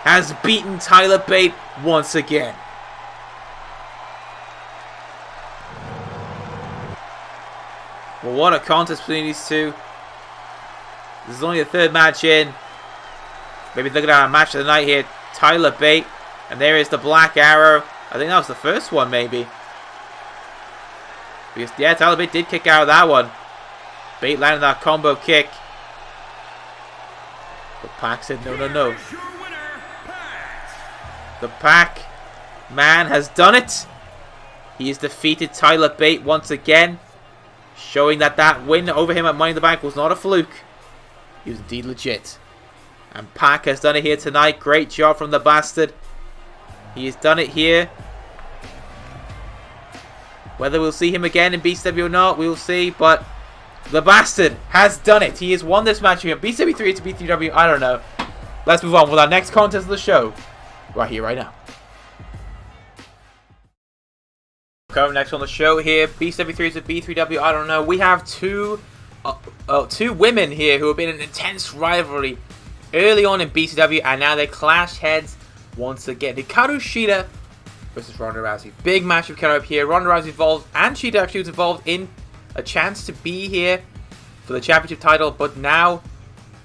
has beaten Tyler Bate once again. Well, what a contest between these two. This is only the third match in. Maybe looking at a match of the night here. Tyler Bate. And there is the Black Arrow. I think that was the first one, maybe. Because, yeah, Tyler Bate did kick out of that one. Bate landed that combo kick. But Pac said, no, no, no. The Pac man has done it. He has defeated Tyler Bate once again. Showing that that win over him at Money in the Bank was not a fluke. He was indeed legit. And Pac has done it here tonight. Great job from the bastard. He has done it here. Whether we'll see him again in BCW or not, we'll see. But the bastard has done it. He has won this match here. BCW 3 to B3W. I don't know. Let's move on with our next contest of the show. Right here, right now. Coming next on the show here. BCW 3 to B3W. I don't know. We have two women here who have been in an intense rivalry early on in BCW. And now they clash heads once again. The Karushita versus Ronda Rousey. Big match coming up here. Ronda Rousey involved, and she actually was involved in a chance to be here for the championship title. But now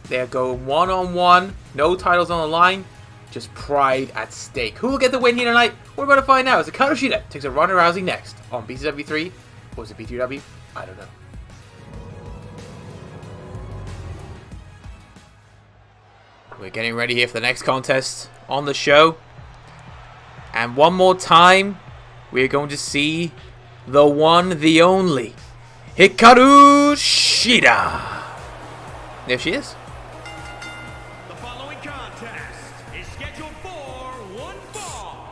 they're going one-on-one. No titles on the line. Just pride at stake. Who will get the win here tonight? We're about to find out. As the Karushita takes on Ronda Rousey next on BCW 3. Or is it B3W? I don't know. We're getting ready here for the next contest on the show. And one more time, we're going to see the one, the only, Karushita. There she is. The following contest is scheduled for one fall.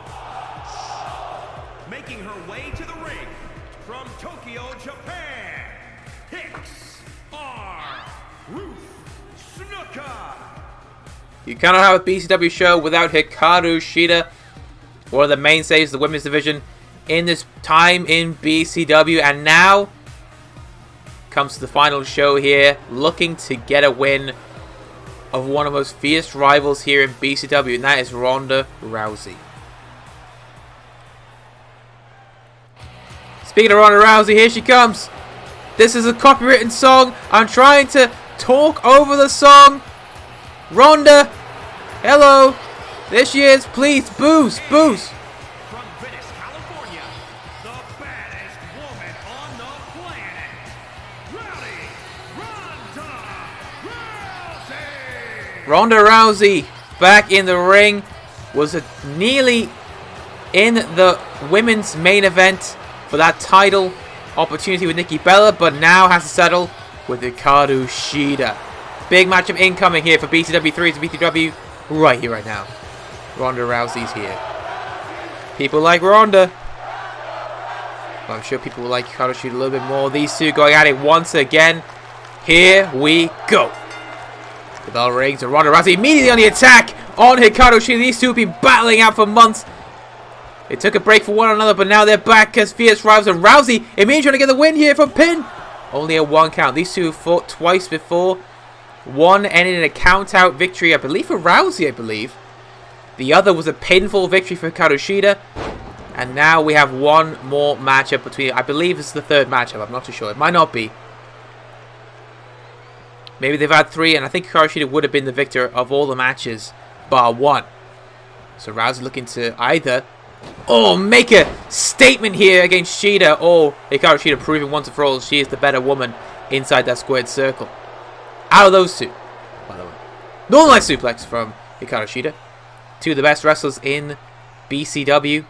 Making her way to the ring from Tokyo, Japan, Hicks R. Ruth Snuka. You cannot have a BCW show without Karushita, one of the mainstays of the women's division in this time in BCW. And now comes to the final show here, looking to get a win of one of the most fierce rivals here in BCW, and that is Ronda Rousey. Speaking of Ronda Rousey, here she comes. This is a copywritten song. I'm trying to talk over the song. Ronda, hello. There she is. Please, booze, booze. From Venice, California, the baddest woman on the planet, Ronda Rousey back in the ring. Was nearly in the women's main event for that title opportunity with Nikki Bella, but now has to settle with the Karushita. Big matchup incoming here for BCW 3 to B3W right here, right now. Ronda Rousey's here. People like Ronda, but I'm sure people will like Karushita a little bit more. These two going at it once again. Here we go. The bell rings and Ronda Rousey immediately on the attack on Hikaru Shida. These two have been battling out for months. They took a break for one another, but now they're back as fierce rivals. And Rousey immediately trying to get the win here from pin. Only a 1 count. These two have fought twice before. One ended in a count-out victory, I believe, for Rousey, I believe. The other was a pinfall victory for Hikaru Shida. And now we have one more matchup between, I believe it's the third matchup. I'm not too sure. It might not be. Maybe they've had 3, and I think Karushita would have been the victor of all the matches, bar 1. So Rousey looking to either, make a statement here against Shida, or Karushita proving once and for all she is the better woman inside that squared circle. Out of those two, by the way. Normal suplex from Hikaru Shida. 2 of the best wrestlers in BCW.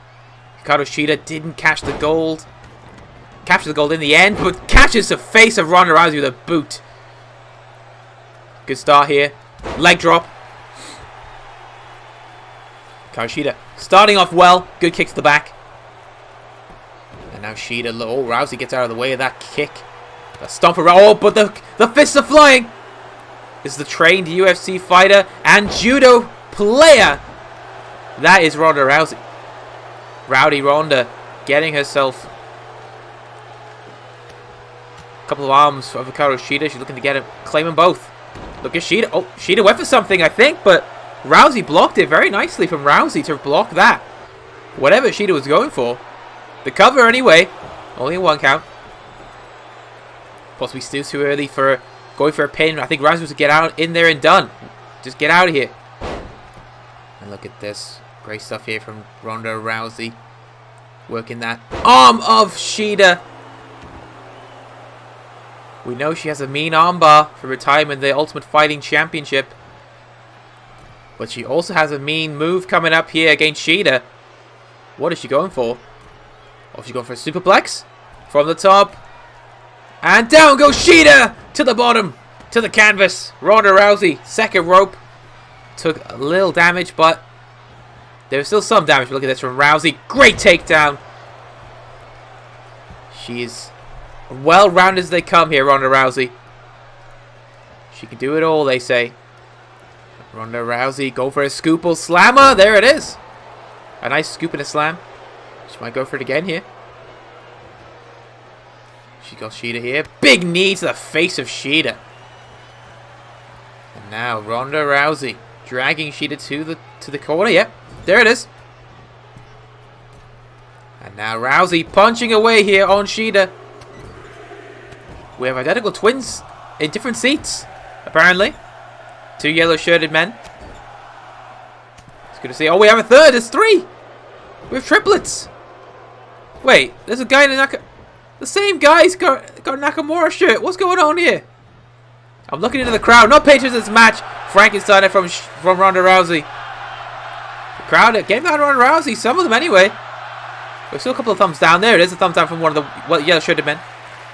Hikaru Shida didn't capture the gold in the end, but catches the face of Ronda Rousey with a boot. Good start here. Leg drop. Karushita starting off well. Good kick to the back. And now Shida. Oh, Rousey gets out of the way of that kick. A stomp around. Oh, but the fists are flying. This is the trained UFC fighter and judo player. That is Ronda Rousey. Rowdy Ronda getting herself a couple of arms of Karushita. She's looking to get him, claim them both. Look at Shida. Oh, Shida went for something, I think, but Rousey blocked it very nicely from Rousey to block that. Whatever Shida was going for. The cover anyway. Only a 1 count. Possibly still too early for going for a pin. I think Rousey was to get out in there and done. Just get out of here. And look at this. Great stuff here from Ronda Rousey. Working that arm of Shida. We know she has a mean armbar for retirement, the Ultimate Fighting Championship. But she also has a mean move coming up here against Shida. What is she going for? Oh, she's going for a superplex. From the top. And down goes Shida to the bottom. To the canvas. Ronda Rousey, second rope. Took a little damage, but there's still some damage. Look at this from Rousey. Great takedown. She is well-rounded as they come here, Ronda Rousey. She can do it all, they say. Ronda Rousey, go for a scoop or slammer. There it is. A nice scoop and a slam. She might go for it again here. She got Shida here. Big knee to the face of Shida. And now Ronda Rousey dragging Shida to the corner. Yep, there it is. And now Rousey punching away here on Shida. We have identical twins in different seats, apparently. 2 yellow-shirted men. It's good to see. Oh, we have a third. There's 3. We have triplets. Wait, there's a guy in the same guy's got a Nakamura shirt. What's going on here? I'm looking into the crowd. Not paying attention to this match. Frankenstein from Ronda Rousey. The crowd getting behind Ronda Rousey. Some of them anyway. There's still a couple of thumbs down. There it is. A thumbs down from one of the yellow-shirted men.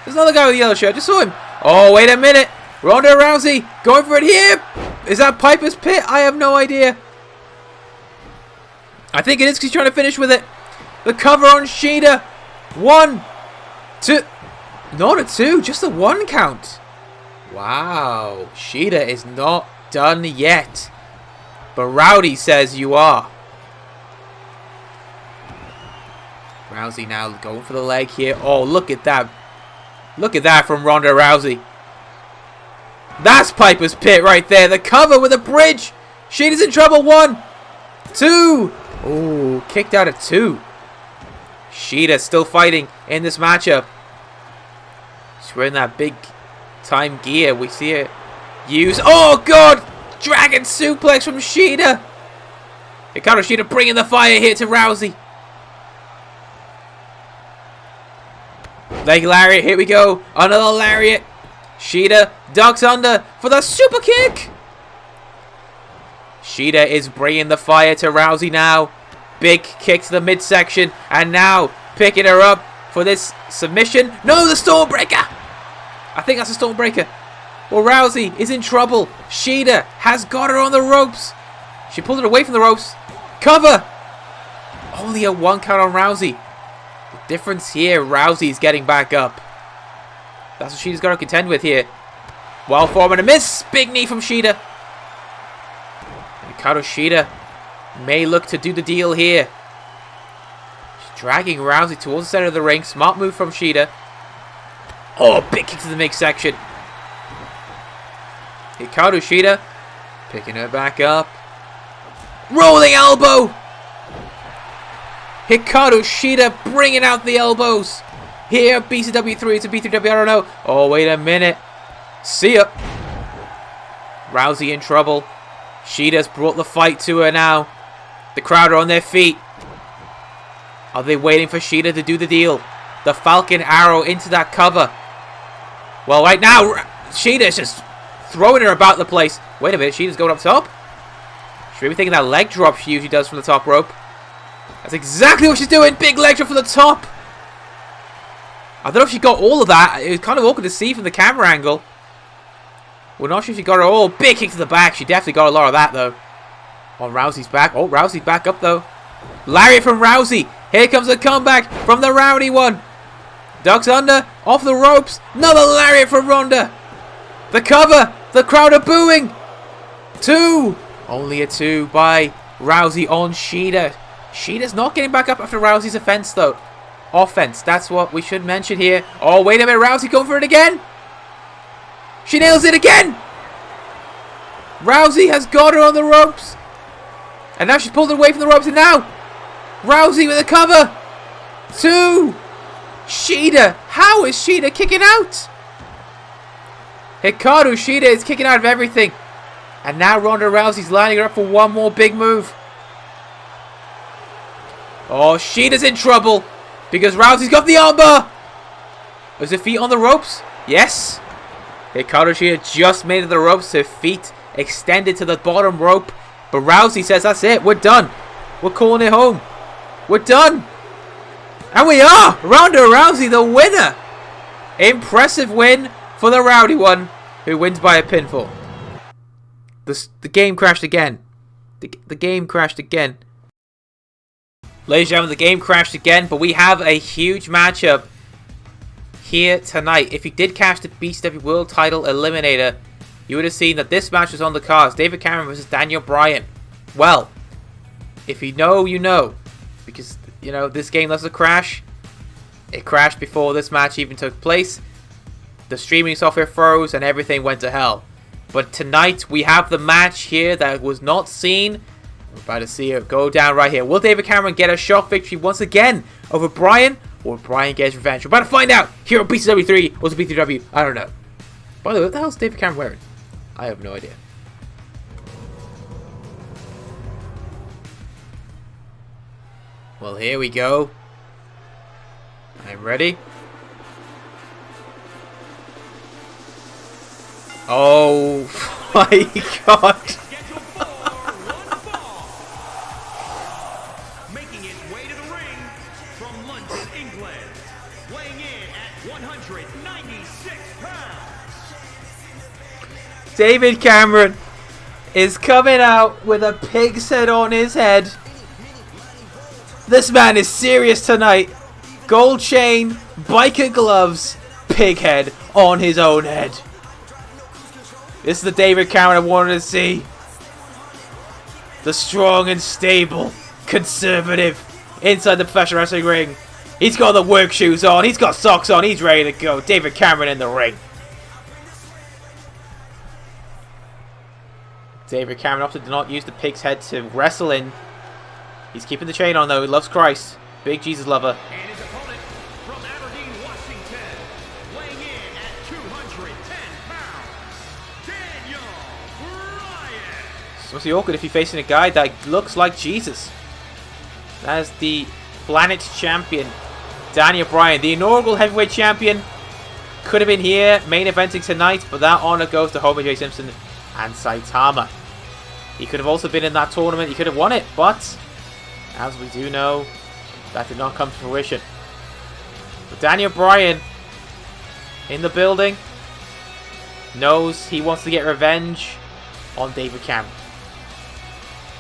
There's another guy with a yellow shirt. I just saw him. Oh, wait a minute. Ronda Rousey going for it here. Is that Piper's Pit? I have no idea. I think it is because he's trying to finish with it. The cover on Shida. 1, 2. Not a 2. Just a 1 count. Wow. Shida is not done yet. But Rowdy says you are. Rousey now going for the leg here. Oh, look at that. Look at that from Ronda Rousey. That's Piper's Pit right there. The cover with a bridge. Shida's in trouble. 1, 2. Oh, kicked out at 2. Shida still fighting in this matchup. She's wearing that big time gear. We see it use. Oh, God. Dragon suplex from Shida. Karushita bringing the fire here to Rousey. Leg lariat. Here we go. Another lariat. Shida ducks under for the super kick. Shida is bringing the fire to Rousey now. Big kick to the midsection. And now picking her up for this submission. No, the Stormbreaker. I think that's a Stormbreaker. Well, Rousey is in trouble. Shida has got her on the ropes. She pulled it away from the ropes. Cover. Only a 1 count on Rousey. The difference here, Rousey's getting back up. That's what Shida's got to contend with here. Wild form and a miss. Big knee from Shida. Karushita may look to do the deal here. She's dragging Rousey towards the center of the ring. Smart move from Shida. Oh, big kick to the midsection. Karushita picking her back up. Rolling elbow. Karushita bringing out the elbows. Here, BCW 3 to B3W, I don't know. Oh, wait a minute. See ya. Rousey in trouble. Shida's brought the fight to her now. The crowd are on their feet. Are they waiting for Shida to do the deal? The Falcon Arrow into that cover. Well, right now, Shida's just throwing her about the place. Wait a minute, Shida's going up top? Should we be taking that leg drop she usually does from the top rope? That's exactly what she's doing. Big leg drop from the top. I don't know if she got all of that. It was kind of awkward to see from the camera angle. We're not sure if she got it all. Big kick to the back. She definitely got a lot of that, though. On Rousey's back. Oh, Rousey's back up, though. Lariat from Rousey. Here comes a comeback from the Rowdy one. Ducks under. Off the ropes. Another lariat from Ronda. The cover. The crowd are booing. 2. Only a 2 by Rousey on Shida. Shida's not getting back up after Rousey's offense, though. Offense. That's what we should mention here. Oh, wait a minute. Rousey going for it again. She nails it again. Rousey has got her on the ropes. And now she's pulled it away from the ropes. And now Rousey with a cover. 2. Shida. How is Shida kicking out? Shida is kicking out of everything. And now Ronda Rousey's lining her up for one more big move. Oh, Shida's in trouble. Because Rousey's got the armbar. Is her feet on the ropes? Yes. Karushita just made it to the ropes. Her feet extended to the bottom rope. But Rousey says, that's it. We're done. We're calling it home. We're done. And we are. Ronda Rousey, the winner. Impressive win for the Rowdy one, who wins by a pinfall. The game crashed again. The game crashed again. Ladies and gentlemen, the game crashed again, but we have a huge matchup here tonight. If you did catch the BCW World Title Eliminator, you would have seen that this match was on the cards. David Cameron versus Daniel Bryan. Well, if you know, you know. Because, you know, this game doesn't crash. It crashed before this match even took place. The streaming software froze and everything went to hell. But tonight, we have the match here that was not seen. We're about to see it go down right here. Will David Cameron get a shock victory once again over Bryan? Or Bryan gets revenge? We're about to find out here on BCW 3 or B3W. I don't know. By the way, what the hell is David Cameron wearing? I have no idea. Well, here we go. I'm ready. Oh my god. Making its way to the ring from London, England, weighing in at 196 pounds. David Cameron is coming out with a pig's head on his head. This man is serious tonight. Gold chain, biker gloves, pig head on his own head. This is the David Cameron I wanted to see. The strong and stable, conservative, inside the professional wrestling ring. He's got the work shoes on. He's got socks on. He's ready to go. David Cameron in the ring. David Cameron opted to not use the pig's head to wrestle in. He's keeping the chain on though. He loves Christ. Big Jesus lover. And his opponent from Aberdeen, Washington, weighing in at 210 pounds, Daniel Bryan. So it's awkward if you're facing a guy that looks like Jesus. That is the Planet Champion, Daniel Bryan, the inaugural heavyweight champion. Could have been here, main eventing tonight, but that honor goes to Homer J. Simpson and Saitama. He could have also been in that tournament. He could have won it, but as we do know, that did not come to fruition. But Daniel Bryan in the building knows he wants to get revenge on David Cameron.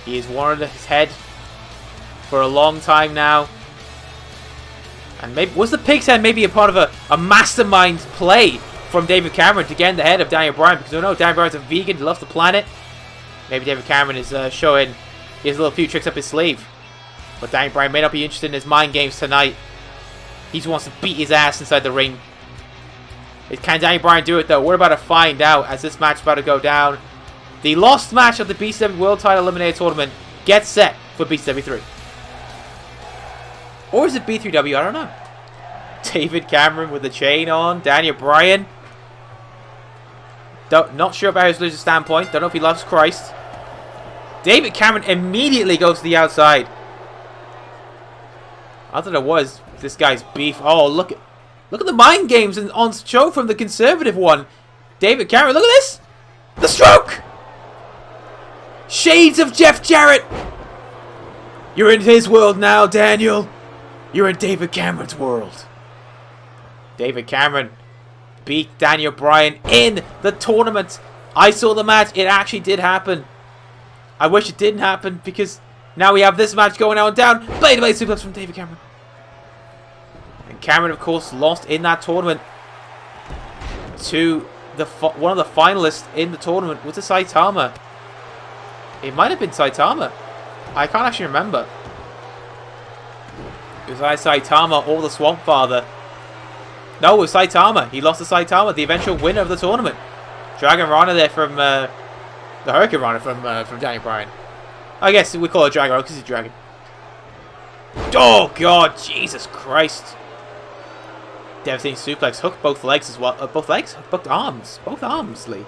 He has wanted his head for a long time now. And maybe was the pig's head maybe a part of a mastermind play from David Cameron to get in the head of Daniel Bryan? Because we know Daniel Bryan's a vegan, he loves the planet. Maybe David Cameron is showing he has a little few tricks up his sleeve. But Daniel Bryan may not be interested in his mind games tonight. He just wants to beat his ass inside the ring. Can Daniel Bryan do it though? We're about to find out as this match is about to go down. The lost match of the BCW World Title Eliminator Tournament gets set for BCW 3. Or is it B3W? I don't know. David Cameron with the chain on. Daniel Bryan. Not sure about his loser standpoint. Don't know if he loves Christ. David Cameron immediately goes to the outside. I thought it was this guy's beef. Oh, look at the mind games on show from the conservative one. David Cameron, look at this. The stroke. Shades of Jeff Jarrett. You're in his world now, Daniel. You're in David Cameron's world. David Cameron beat Daniel Bryan in the tournament. I saw the match. It actually did happen. I wish it didn't happen because now we have this match going on down. Blade suplex from David Cameron. And Cameron, of course, lost in that tournament to one of the finalists in the tournament. Was it Saitama? It might have been Saitama. I can't actually remember. It was either Saitama or the Swamp Father. No, it was Saitama. He lost to Saitama, the eventual winner of the tournament. Dragon Rana there from the Hurricane Rana from Daniel Bryan. I guess we call it Dragon Rana because he's a dragon. Oh God, Jesus Christ! Devastating suplex, hooked both legs as well. Both legs, both arms, Lee.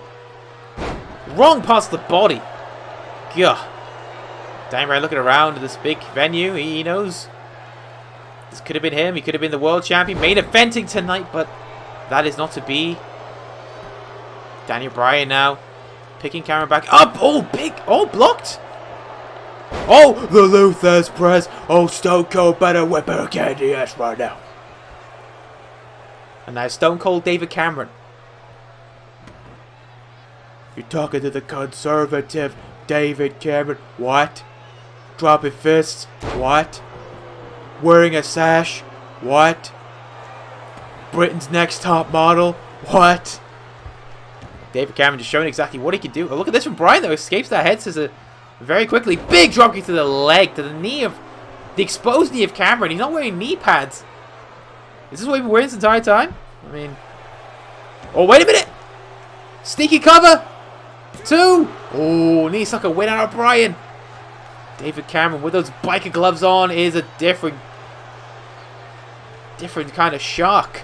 Wrong parts of the body. Gah. Daniel Bryan looking around this big venue. He knows. This could have been him. He could have been the world champion. Main eventing tonight, but that is not to be. Daniel Bryan now picking Cameron back up. Oh, big. Oh, blocked. Oh, the Luther's press. Oh, Stone Cold better whip her candy ass right now. And now Stone Cold David Cameron. You're talking to the conservative David Cameron. What? Dropping fists. What? Wearing a sash. What? Britain's next top model. What? David Cameron just showing exactly what he can do. Oh, look at this from Bryan though. Escapes that head scissor very quickly. Big dropkick to the leg, to the knee of the exposed knee of Cameron. He's not wearing knee pads. Is this what he's been wearing this entire time? I mean, oh wait a minute. Sneaky cover. 2. Oh, knee sucker win out of Bryan. David Cameron with those biker gloves on is a different kind of shark.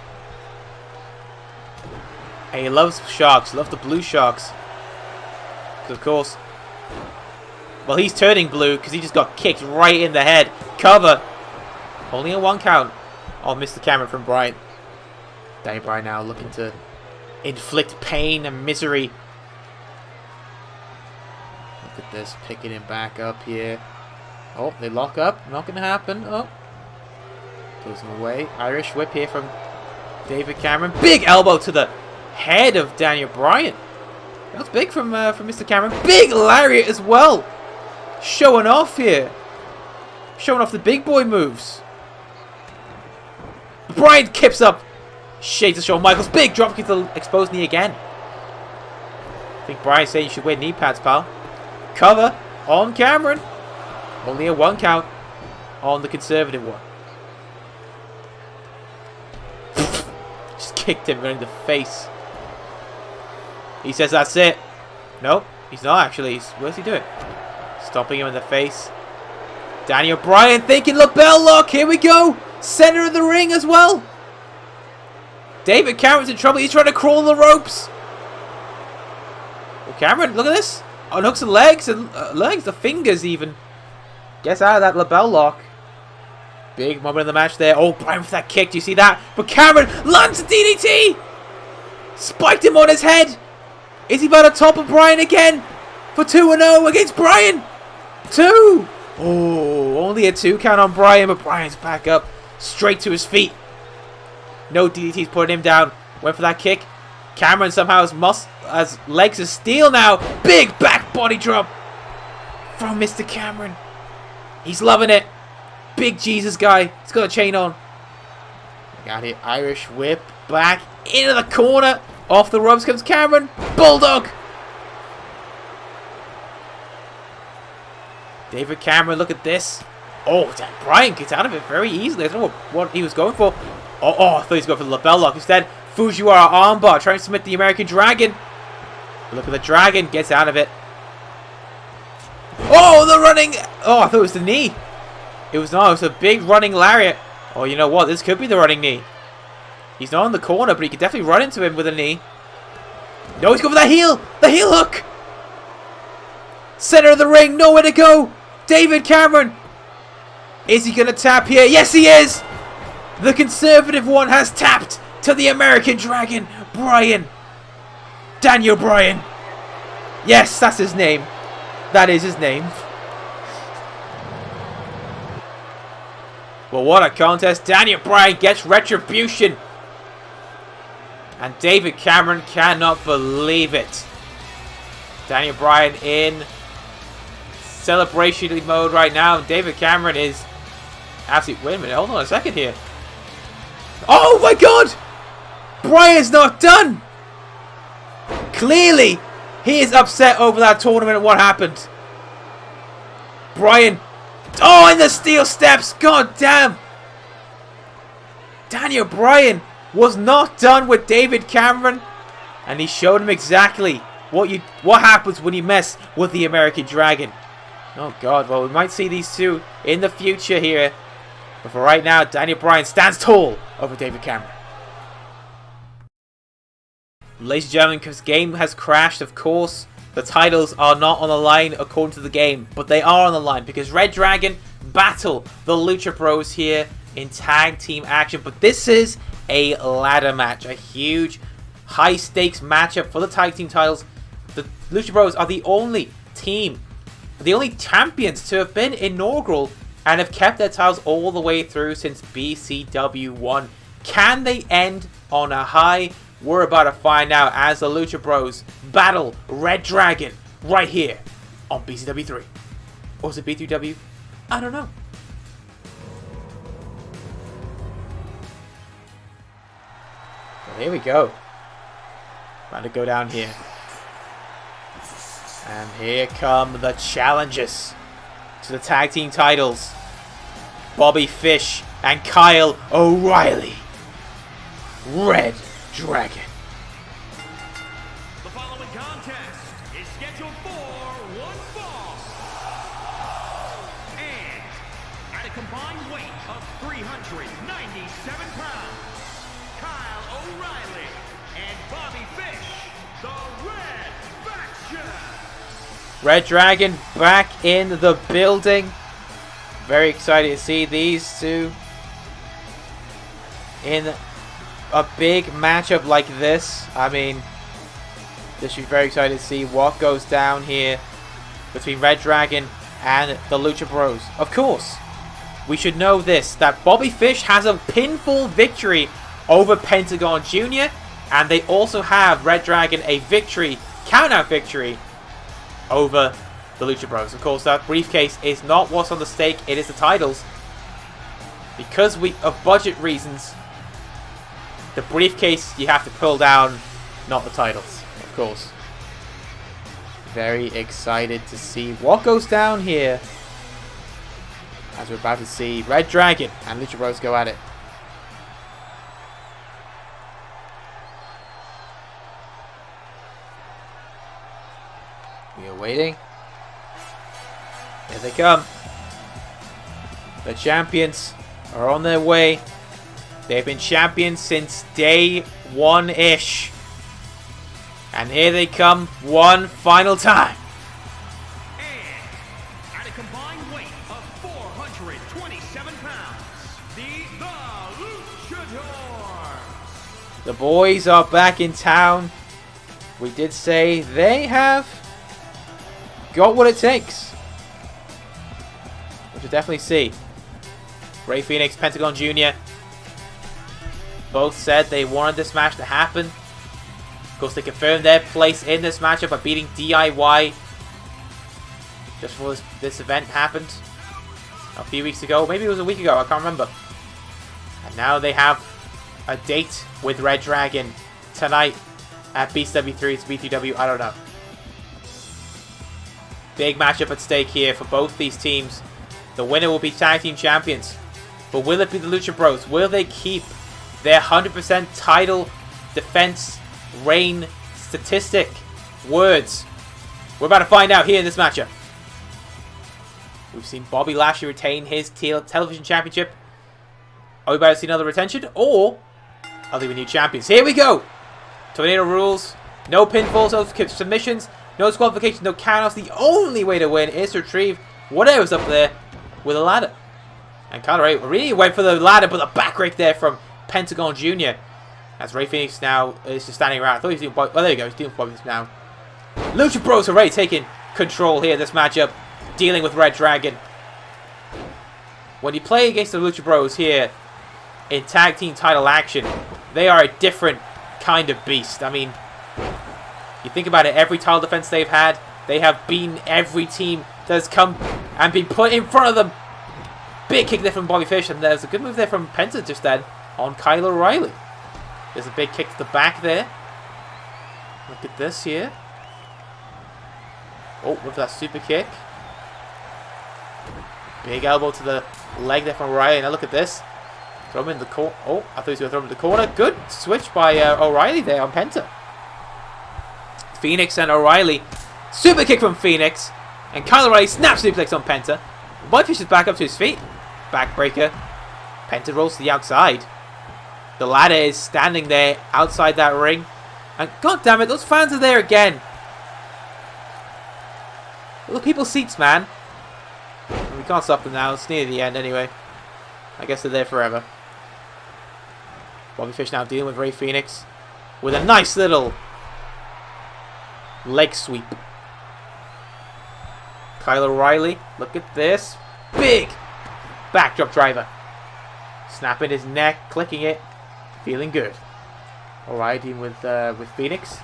And he loves sharks. Loves the blue sharks. Because of course, well, he's turning blue because he just got kicked right in the head. Cover. Only a 1 count on Mr. Cameron from Bryan. Daniel Bryan now looking to inflict pain and misery. Look at this, picking him back up here. Oh, they lock up. Not going to happen. Oh. Pulls him away. Irish whip here from David Cameron. Big elbow to the head of Daniel Bryan. That was big from Mr. Cameron. Big lariat as well. Showing off here. Showing off the big boy moves. Bryan kips up. Shades of Shawn Michaels. Big dropkick to the exposed knee again. I think Bryan's saying you should wear knee pads, pal. Cover on Cameron. Only a 1 count on the conservative one. kicked him right in the face. He says that's it. Nope, he's not actually. What's he doing? Stomping him in the face. Daniel Bryan thinking lapel lock. Here we go. Center of the ring as well. David Cameron's in trouble. He's trying to crawl the ropes. Well, Cameron, look at this. Unhooks the legs and the fingers even. Gets out of that lapel lock. Big moment in the match there. Oh, Bryan for that kick. Do you see that? But Cameron lands a DDT. Spiked him on his head. Is he about to topple Bryan again? For 2-0 against Bryan. 2. Oh, only a 2 count on Bryan, but Bryan's back up. Straight to his feet. No DDT's putting him down. Went for that kick. Cameron somehow has legs of steel now. Big back body drop from Mr. Cameron. He's loving it. Big Jesus guy. He's got a chain on. Got it. Irish whip. Back into the corner. Off the ropes comes Cameron. Bulldog. David Cameron, look at this. Oh, Bryan gets out of it very easily. I don't know what he was going for. Oh, I thought he was going for the lapel lock. Instead, Fujiwara armbar trying to submit the American Dragon. Look at the Dragon. Gets out of it. Oh, the running. Oh, I thought it was the knee. It was not. It was a big running lariat. Oh, you know what? This could be the running knee. He's not in the corner, but he could definitely run into him with a knee. No, he's going for that heel. The heel hook. Center of the ring. Nowhere to go. David Cameron. Is he going to tap here? Yes, he is. The conservative one has tapped to the American Dragon. Bryan. Daniel Bryan. Yes, that's his name. That is his name. Well, what a contest. Daniel Bryan gets retribution. And David Cameron cannot believe it. Daniel Bryan in celebration mode right now. David Cameron is absolutely... Wait a minute. Hold on a second here. Oh my God! Bryan's not done. Clearly, he is upset over that tournament and what happened. Bryan. Oh, and the steel steps. God damn. Daniel Bryan was not done with David Cameron. And he showed him exactly what happens when you mess with the American Dragon. Oh God, well we might see these two in the future here. But for right now, Daniel Bryan stands tall over David Cameron. Ladies and gentlemen, because game has crashed, of course, the titles are not on the line according to the game. But they are on the line because Red Dragon battle the Lucha Bros here in tag team action. But this is a ladder match. A huge, high-stakes matchup for the tag team titles. The Lucha Bros are the only team, the only champions to have been inaugural and have kept their titles all the way through since BCW 1. Can they end on a high? We're about to find out as the Lucha Bros battle Red Dragon right here on BCW 3. Or is it B3W? I don't know. Well, here we go. About to go down here. And here come the challengers to the tag team titles. Bobby Fish and Kyle O'Reilly. Red Dragon. The following contest is scheduled for one fall. And at a combined weight of 397 pounds, Kyle O'Reilly and Bobby Fish, the Red Faction. Red Dragon back in the building. Very excited to see these two in a big matchup like this. I mean, this should be very excited to see what goes down here between Red Dragon and the Lucha Bros. Of course, we should know this, that Bobby Fish has a pinfall victory over Pentagon Jr. And they also have Red Dragon a victory, count-out victory over the Lucha Bros. Of course, that briefcase is not what's on the stake, it is the titles. Because of budget reasons, the briefcase you have to pull down, not the titles, of course. Very excited to see what goes down here, as we're about to see Red Dragon and Lucha Bros go at it. Waiting. Here they come. The champions are on their way. They've been champions since day one-ish. And here they come one final time. And at a combined weight of 427 pounds, the Luchadors. The boys are back in town. We did say they have got what it takes. We should definitely see. Rey Fenix, Pentagon Jr. both said they wanted this match to happen. Of course, they confirmed their place in this matchup by beating DIY just before this event happened a few weeks ago. Maybe it was a week ago, I can't remember. And now they have a date with Red Dragon tonight at BCW 3. It's B3W, I don't know. Big matchup at stake here for both these teams. The winner will be tag team champions. But will it be the Lucha Bros? Will they keep their 100% title defense reign statistic words? We're about to find out here in this matchup. We've seen Bobby Lashley retain his television championship. Are we about to see another retention? Or are they the new champions? Here we go! Tornado rules. No pinfalls, no submissions, no disqualifications, no countouts. The only way to win is to retrieve whatever's up there with a ladder. And Kyle Ray really went for the ladder, but the back rake there from Pentagon Jr. As Rey Fenix now is just standing around. I thought he was doing Bobby. Well, there you go. He's doing Bobby now. Lucha Bros Hooray taking control here in this matchup. Dealing with Red Dragon. When you play against the Lucha Bros here in tag team title action, they are a different kind of beast. I mean, you think about it, every title defense they've had, they have beaten every team that has come and been put in front of them. Big kick there from Bobby Fish, and there's a good move there from Penta just then on Kyle O'Reilly. There's a big kick to the back there. Look at this here. Oh, with that super kick. Big elbow to the leg there from O'Reilly. Now look at this. Throw him in the corner. Oh, I thought he was going to throw him in the corner. Good switch by O'Reilly there on Penta. Phoenix and O'Reilly. Super kick from Phoenix. And Kyle O'Reilly snaps suplex on Penta. Whitefish is back up to his feet. Backbreaker. Penta rolls to the outside. The ladder is standing there outside that ring. And god damn it, those fans are there again. Look, people's seats, man. We can't stop them now. It's near the end anyway. I guess they're there forever. Bobby Fish now dealing with Rey Fenix with a nice little leg sweep. Kyle O'Reilly, look at this. Big backdrop driver. Snapping his neck, clicking it. Feeling good. O'Reilly dealing with Phoenix.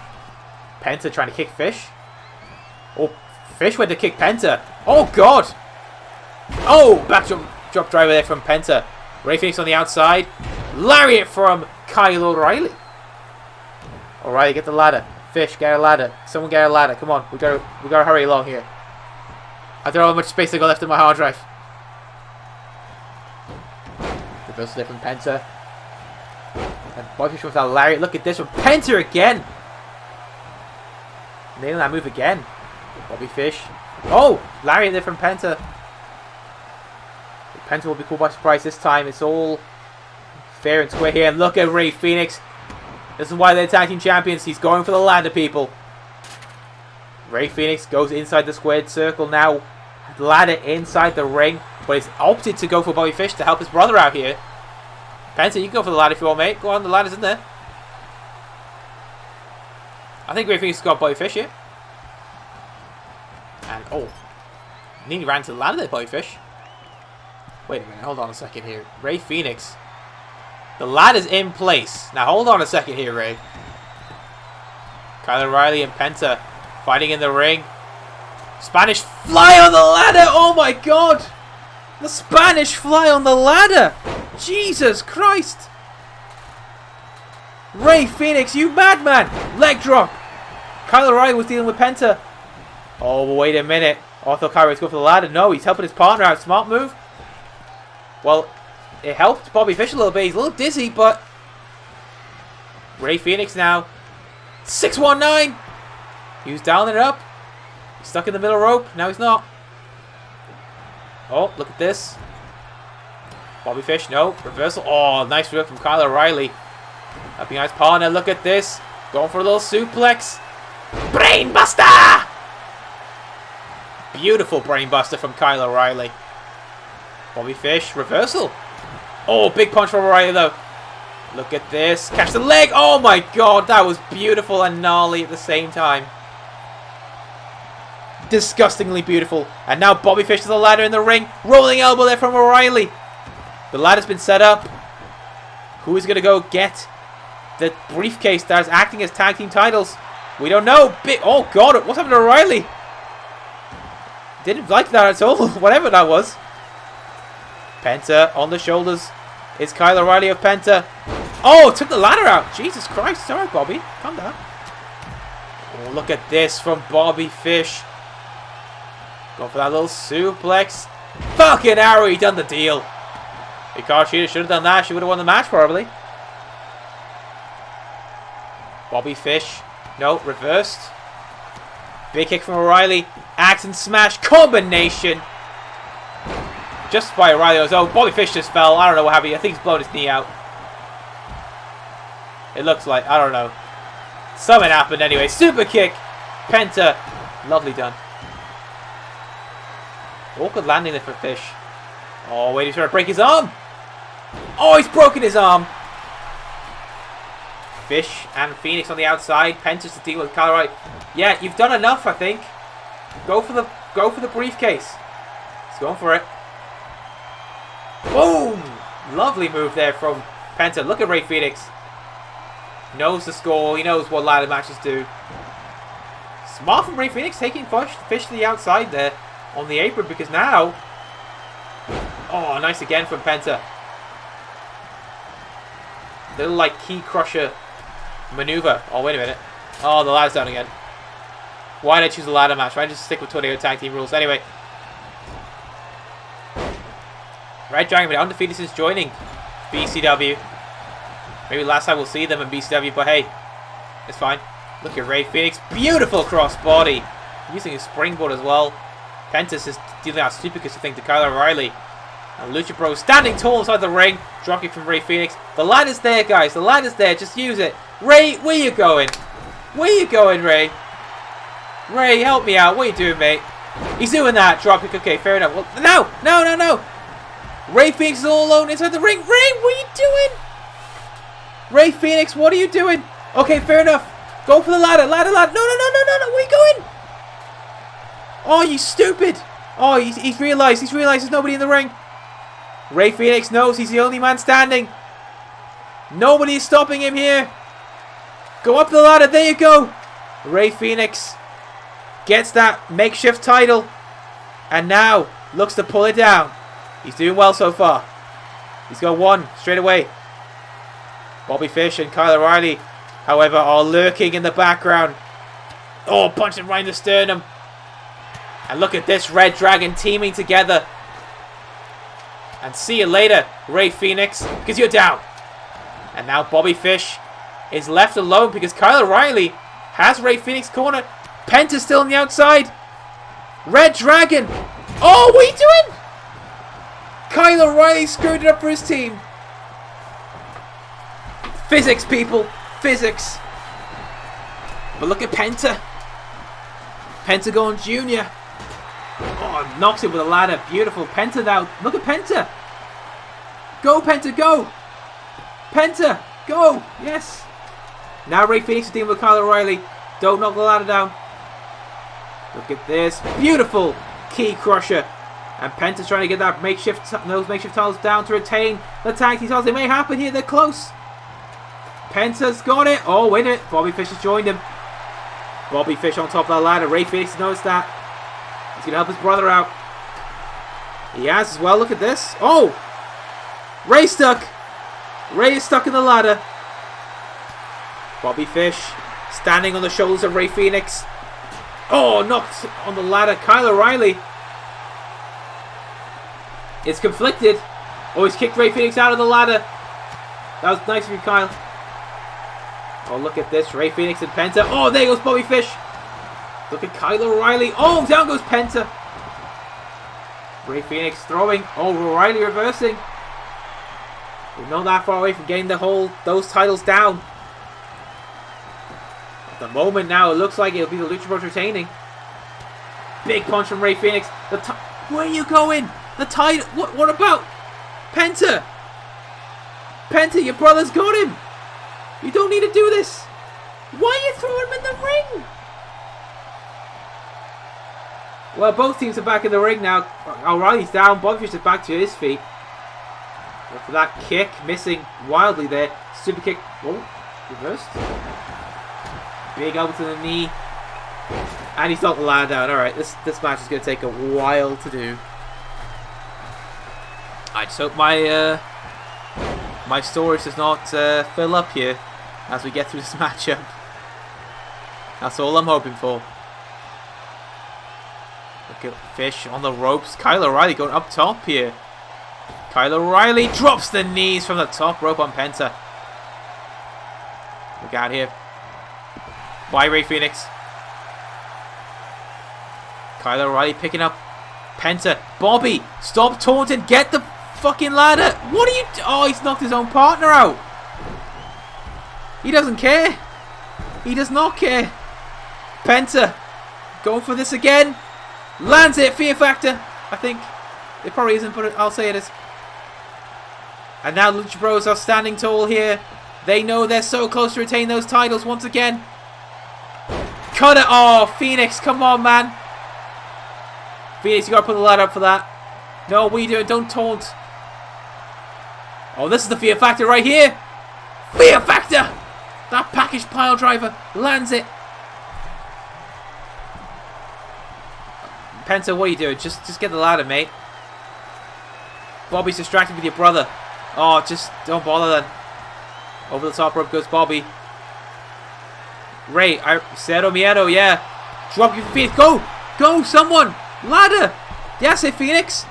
Penta trying to kick Fish. Oh, Fish went to kick Penta. Oh, God. Oh, backdrop driver there from Penta. Rey Fenix on the outside. Lariat from Kyle O'Reilly. O'Reilly, get the ladder. Fish, get a ladder. Someone get a ladder. Come on, we gotta hurry along here. I don't know how much space I got left in my hard drive. Reversal there from Penta. And Bobby Fish with that lariat. Look at this from Penta again. Nailing that move again. Bobby Fish. Oh, lariat there from Penta. Penta will be caught by surprise this time. It's all fair and square here. And look at Rey Fenix. This is why they're tag team champions. He's going for the ladder, people. Rey Fenix goes inside the squared circle now. Ladder inside the ring. But he's opted to go for Bobby Fish to help his brother out here. Penta, you can go for the ladder if you want, mate. Go on, the ladder's in there. I think Rey Fenix has got Bobby Fish here. And, oh. Nearly ran to the ladder there, Bobby Fish. Wait a minute, hold on a second here. Rey Fenix. The ladder's in place. Now hold on a second here, Ray. Kyle O'Reilly and Penta fighting in the ring. Spanish fly on the ladder! Oh my god! The Spanish fly on the ladder! Jesus Christ! Rey Fenix, you madman! Leg drop! Kyle O'Reilly was dealing with Penta. Oh, wait a minute. Oh, I thought Kyle was going for the ladder. No, he's helping his partner out. Smart move. Well, it helped Bobby Fish a little bit. He's a little dizzy, but Rey Fenix now. 619. He was dialing it up. Stuck in the middle rope. Now he's not. Oh, look at this. Bobby Fish, no. Reversal. Oh, nice work from Kyle O'Reilly. Helping out his partner. Look at this. Going for a little suplex. Brainbuster! Beautiful brainbuster from Kyle O'Reilly. Bobby Fish, reversal. Oh, big punch from O'Reilly though. Look at this. Catch the leg. Oh my god, that was beautiful and gnarly at the same time. Disgustingly beautiful. And now Bobby Fish to the ladder in the ring. Rolling elbow there from O'Reilly. The ladder's been set up. Who is going to go get the briefcase that is acting as tag team titles? We don't know. Oh god, what's happened to O'Reilly? Didn't like that at all. Whatever that was. Penta on the shoulders. Is Kyle O'Reilly of Penta. Oh, took the ladder out. Jesus Christ. Sorry, Bobby. Calm down. Oh, look at this from Bobby Fish. Going for that little suplex. Fucking arrow, he done the deal. Karushita should have done that. She would have won the match, probably. Bobby Fish. No, reversed. Big kick from O'Reilly. Axe and smash combination. Just by O'Reilly on his own. Bobby Fish just fell. I don't know what happened. I think he's blown his knee out. It looks like. I don't know. Something happened anyway. Super kick. Penta. Lovely done. Awkward landing there for Fish. Oh, wait. He's trying to break his arm. Oh, he's broken his arm. Fish and Phoenix on the outside. Penta's to deal with Kyle O'Reilly. Yeah, you've done enough, I think. Go for the briefcase. He's going for it. Boom! Lovely move there from Penta. Look at Rey Fenix. He knows the score. He knows what ladder matches do. Smart from Rey Fenix taking Fish to the outside there on the apron because now... Oh, nice again from Penta. Little like key crusher maneuver. Oh, wait a minute. Oh, the ladder's down again. Why did I choose a ladder match? Why did I just stick with Tornado Tag Team rules? Anyway. Red Dragon been undefeated since joining BCW. Maybe last time we'll see them in BCW, but hey, it's fine. Look at Rey Fenix. Beautiful crossbody. Using his springboard as well. Penta's is dealing out super kicks, I think, to Kyle O'Reilly. And Lucha Bros standing tall inside the ring. Dropkick from Rey Fenix. The ladder's there, guys. The ladder's there. Just use it. Ray, where you going? Where you going, Ray? Ray, help me out. What are you doing, mate? He's doing that. Dropkick. Okay, fair enough. Well, no. Rey Fenix is all alone inside the ring. Ray, what are you doing? Rey Fenix, what are you doing? Okay, fair enough. Go for the ladder. Ladder. No. Where are you going? Oh, you stupid. Oh, he's realized. He's realized there's nobody in the ring. Rey Fenix knows he's the only man standing. Nobody is stopping him here. Go up the ladder. There you go. Rey Fenix gets that makeshift title. And now looks to pull it down. He's doing well so far. He's got one straight away. Bobby Fish and Kyle O'Reilly, however, are lurking in the background. Oh, punching right in the sternum. And look at this Red Dragon teaming together. And see you later, Rey Fenix, because you're down. And now Bobby Fish is left alone because Kyle O'Reilly has Rey Fenix cornered. Penta's still on the outside. Red Dragon. Oh, what are you doing? Kyle O'Reilly screwed it up for his team. Physics, people. Physics. But look at Penta. Pentagon Jr. Oh, knocks it with a ladder. Beautiful. Penta now. Look at Penta. Go, Penta, go. Penta, go. Yes. Now Rey Fenix is dealing with Kyle O'Reilly. Don't knock the ladder down. Look at this. Beautiful key crusher. And Penta's trying to get that those makeshift titles down to retain the tag team titles. It may happen here. They're close. Penta's got it. Oh, wait a minute. Bobby Fish has joined him. Bobby Fish on top of that ladder. Rey Fenix knows that. He's going to help his brother out. He has as well. Look at this. Oh! Rey stuck. Rey is stuck in the ladder. Bobby Fish standing on the shoulders of Rey Fenix. Oh, knocked on the ladder. Kyle O'Reilly is conflicted. Oh, he's kicked Rey Fenix out of the ladder. That was nice of you, Kyle. Oh, look at this. Rey Fenix and Penta. Oh, there goes Bobby Fish. Look at Kyle O'Reilly. Oh, down goes Penta. Rey Fenix throwing. Oh, O'Reilly reversing. We're not that far away from getting those titles down. At the moment now, it looks like it'll be the Lucha Bros retaining. Big punch from Rey Fenix. Where are you going? The title. What about Penta? Penta, your brother's got him. You don't need to do this. Why are you throwing him in the ring? Well, both teams are back in the ring now. O'Reilly's down. Bobby Fish is back to his feet. Look for that kick. Missing wildly there. Super kick. Oh, reversed. Big elbow to the knee. And he's knocked the ladder down. Alright, this match is going to take a while to do. I just hope my storage does not fill up here as we get through this matchup. That's all I'm hoping for. Look at Fish on the ropes. Kyle O'Reilly going up top here. Kyle O'Reilly drops the knees from the top rope on Penta. Look out here. By Rey Fenix. Kyle O'Reilly picking up Penta. Bobby, stop taunting. Get the fucking ladder. What are you... Oh, he's knocked his own partner out. He doesn't care. He does not care. Penta going for this again. Lands it. Fear factor. I think. It probably isn't, but I'll say it is. And now Lucha Bros are standing tall here. They know they're so close to retain those titles once again. Cut it. Oh, Phoenix. Come on, man. Phoenix, you gotta put the ladder up for that. No, what are you doing? Don't taunt. Oh, this is the fear factor right here. Fear factor. That package pile driver lands it. Penta, what are you doing? Just get the ladder, mate. Bobby's distracted with your brother. Oh, just don't bother then. Over the top rope goes Bobby. Ray, Cero Miedo, yeah. Drop your feet. Go! Go, someone! Ladder! Yes, hey, Phoenix.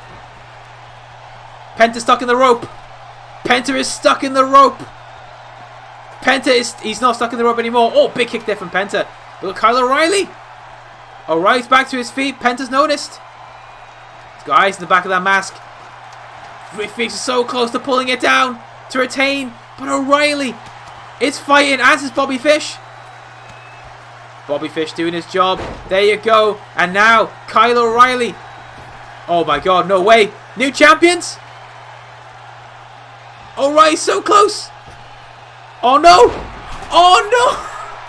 Penta stuck in the rope. Penta is stuck in the rope. He's not stuck in the rope anymore. Oh, big kick there from Penta. Look, Kyle O'Reilly. O'Reilly's back to his feet. Penta's noticed. He's got eyes in the back of that mask. Phoenix is so close to pulling it down to retain. But O'Reilly is fighting, as is Bobby Fish. Bobby Fish doing his job. There you go. And now, Kyle O'Reilly. Oh my god, no way. New champions? O'Reilly's so close. Oh no. Oh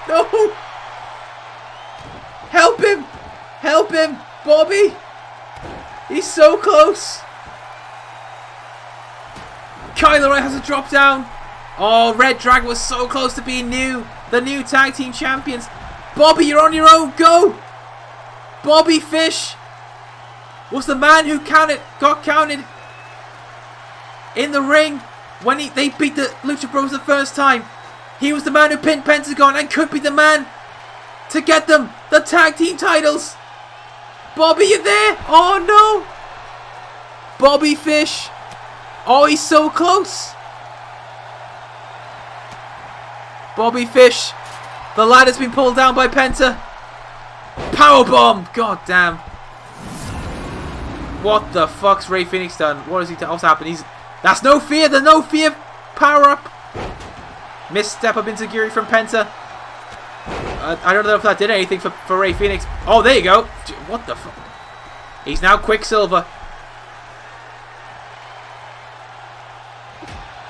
no. No. Help him. Help him. Bobby. He's so close. Kyle O'Reilly has a drop down. Oh, Red Dragon was so close to being the new tag team champions. Bobby, you're on your own. Go! Bobby Fish was the man who got counted in the ring when they beat the Lucha Bros the first time. He was the man who pinned Pentagon and could be the man to get them the tag team titles. Bobby, you there? Oh no! Bobby Fish. Oh, he's so close. Bobby Fish. The ladder's been pulled down by Penta. Powerbomb! God damn. What the fuck's Rey Fenix done? What's happened? That's no fear. The no fear power up. Misstep of Inzaguri from Penta. I don't know if that did anything for Rey Fenix. Oh, there you go. What the fuck? He's now Quicksilver.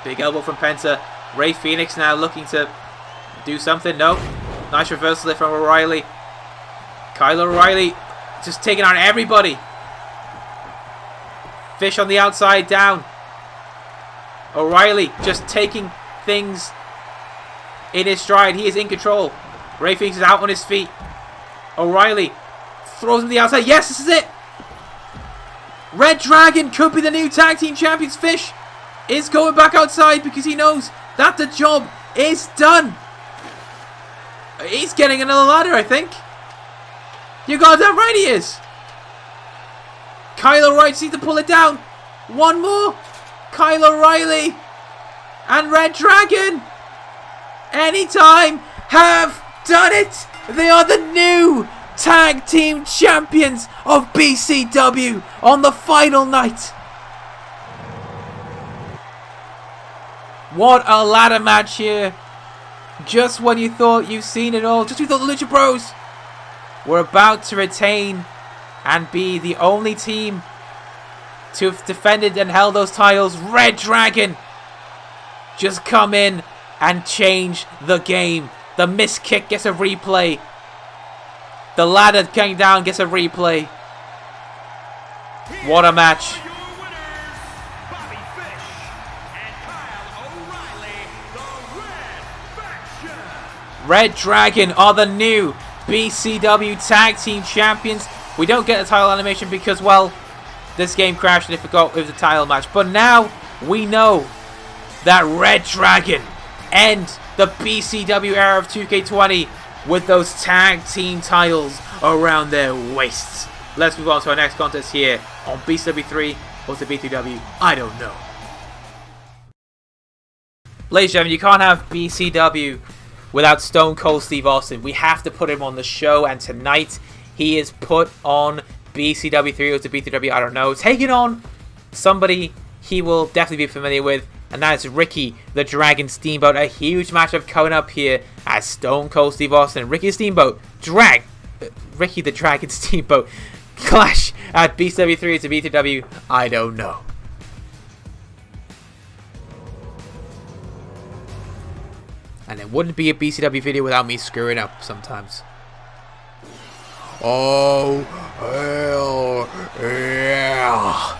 Big elbow from Penta. Rey Fenix now looking to do something. No. Nice reversal there from O'Reilly. Kyle O'Reilly just taking on everybody. Fish on the outside down. O'Reilly just taking things in his stride. He is in control. Rey Fenix is out on his feet. O'Reilly throws him to the outside. Yes, this is it. Red Dragon could be the new tag team champions. Fish is going back outside because he knows that the job is done. He's getting another ladder, I think. You goddamn right he is. Kyle O'Reilly just needs to pull it down. One more. Kyle O'Reilly and Red Dragon. Anytime have done it. They are the new Tag Team Champions of BCW on the final night. What a ladder match here. Just when you thought you've seen it all, just when you thought the Lucha Bros were about to retain and be the only team to have defended and held those titles, Red Dragon just come in and change the game. The missed kick gets a replay. The ladder going down gets a replay. What a match. Red Dragon are the new BCW Tag Team Champions. We don't get the title animation because, well, this game crashed and it forgot it was a title match. But now we know that Red Dragon end the BCW era of 2K20 with those tag team titles around their waists. Let's move on to our next contest here on BCW 3 or the B3W. I don't know. Ladies and gentlemen, you can't have BCW without Stone Cold Steve Austin. We have to put him on the show, and tonight he is put on BCW 3 or to B3W, I don't know, taking on somebody he will definitely be familiar with, and that is Ricky the Dragon Steamboat. A huge matchup coming up here as Stone Cold Steve Austin and Ricky the Dragon Steamboat clash at BCW 3 to B3W, I don't know. And it wouldn't be a BCW video without me screwing up sometimes. Oh, hell yeah.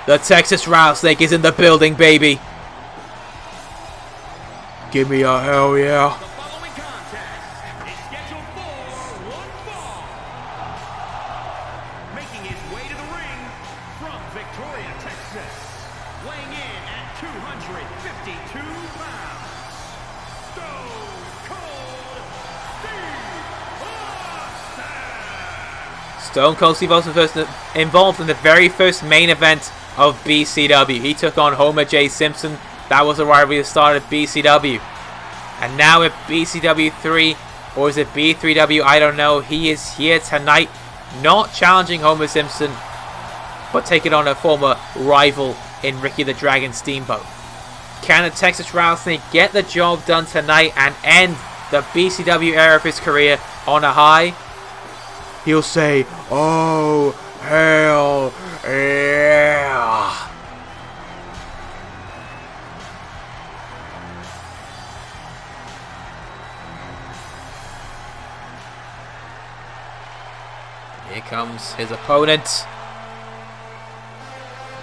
The Texas Rattlesnake is in the building, baby. Give me a hell yeah. The following contest is scheduled for one fall. Making his way to the ring from Victoria, Texas, weighing in at 252 pounds. Stone Cold Steve Austin first involved in the very first main event of BCW. He took on Homer J. Simpson. That was a rivalry that started BCW. And now at BCW 3, or is it B3W, I don't know. He is here tonight, not challenging Homer Simpson, but taking on a former rival in Ricky the Dragon Steamboat. Can the Texas Rattlesnake get the job done tonight and end the BCW era of his career on a high? He'll say, oh, hell yeah. Here comes his opponent,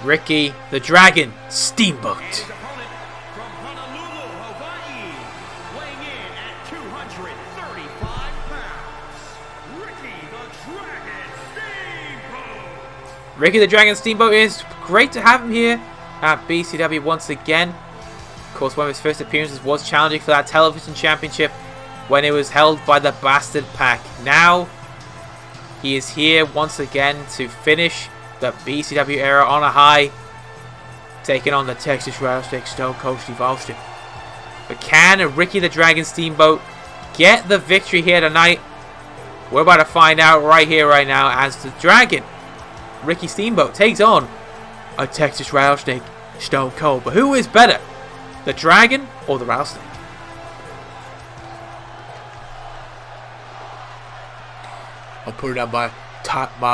Ricky the Dragon Steamboat. His opponent from Honolulu, Hawaii, weighing in at 235 pounds, Ricky the Dragon Steamboat. Ricky the Dragon Steamboat, is great to have him here at BCW once again. Of course, one of his first appearances was challenging for that television championship when it was held by the Bastard Pack. Now, he is here once again to finish the BCW era on a high, taking on the Texas Rattlesnake Stone Cold Steve Austin. But can Ricky the Dragon Steamboat get the victory here tonight? We're about to find out right here, right now, as the Dragon, Ricky Steamboat, takes on a Texas Rattlesnake Stone Cold. But who is better, the Dragon or the Rattlesnake? I'll put it on my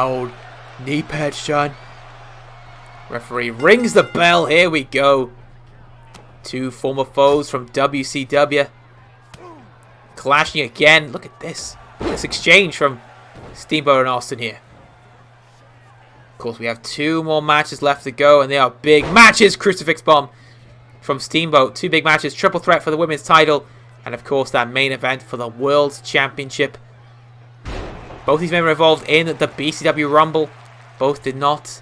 old knee pad, son. Referee rings the bell. Here we go. Two former foes from WCW clashing again. Look at this. This exchange from Steamboat and Austin here. Of course, we have two more matches left to go, and they are big matches. Crucifix Bomb from Steamboat. Two big matches. Triple threat for the women's title. And, of course, that main event for the World Championship. Both these men were involved in the BCW Rumble. Both did not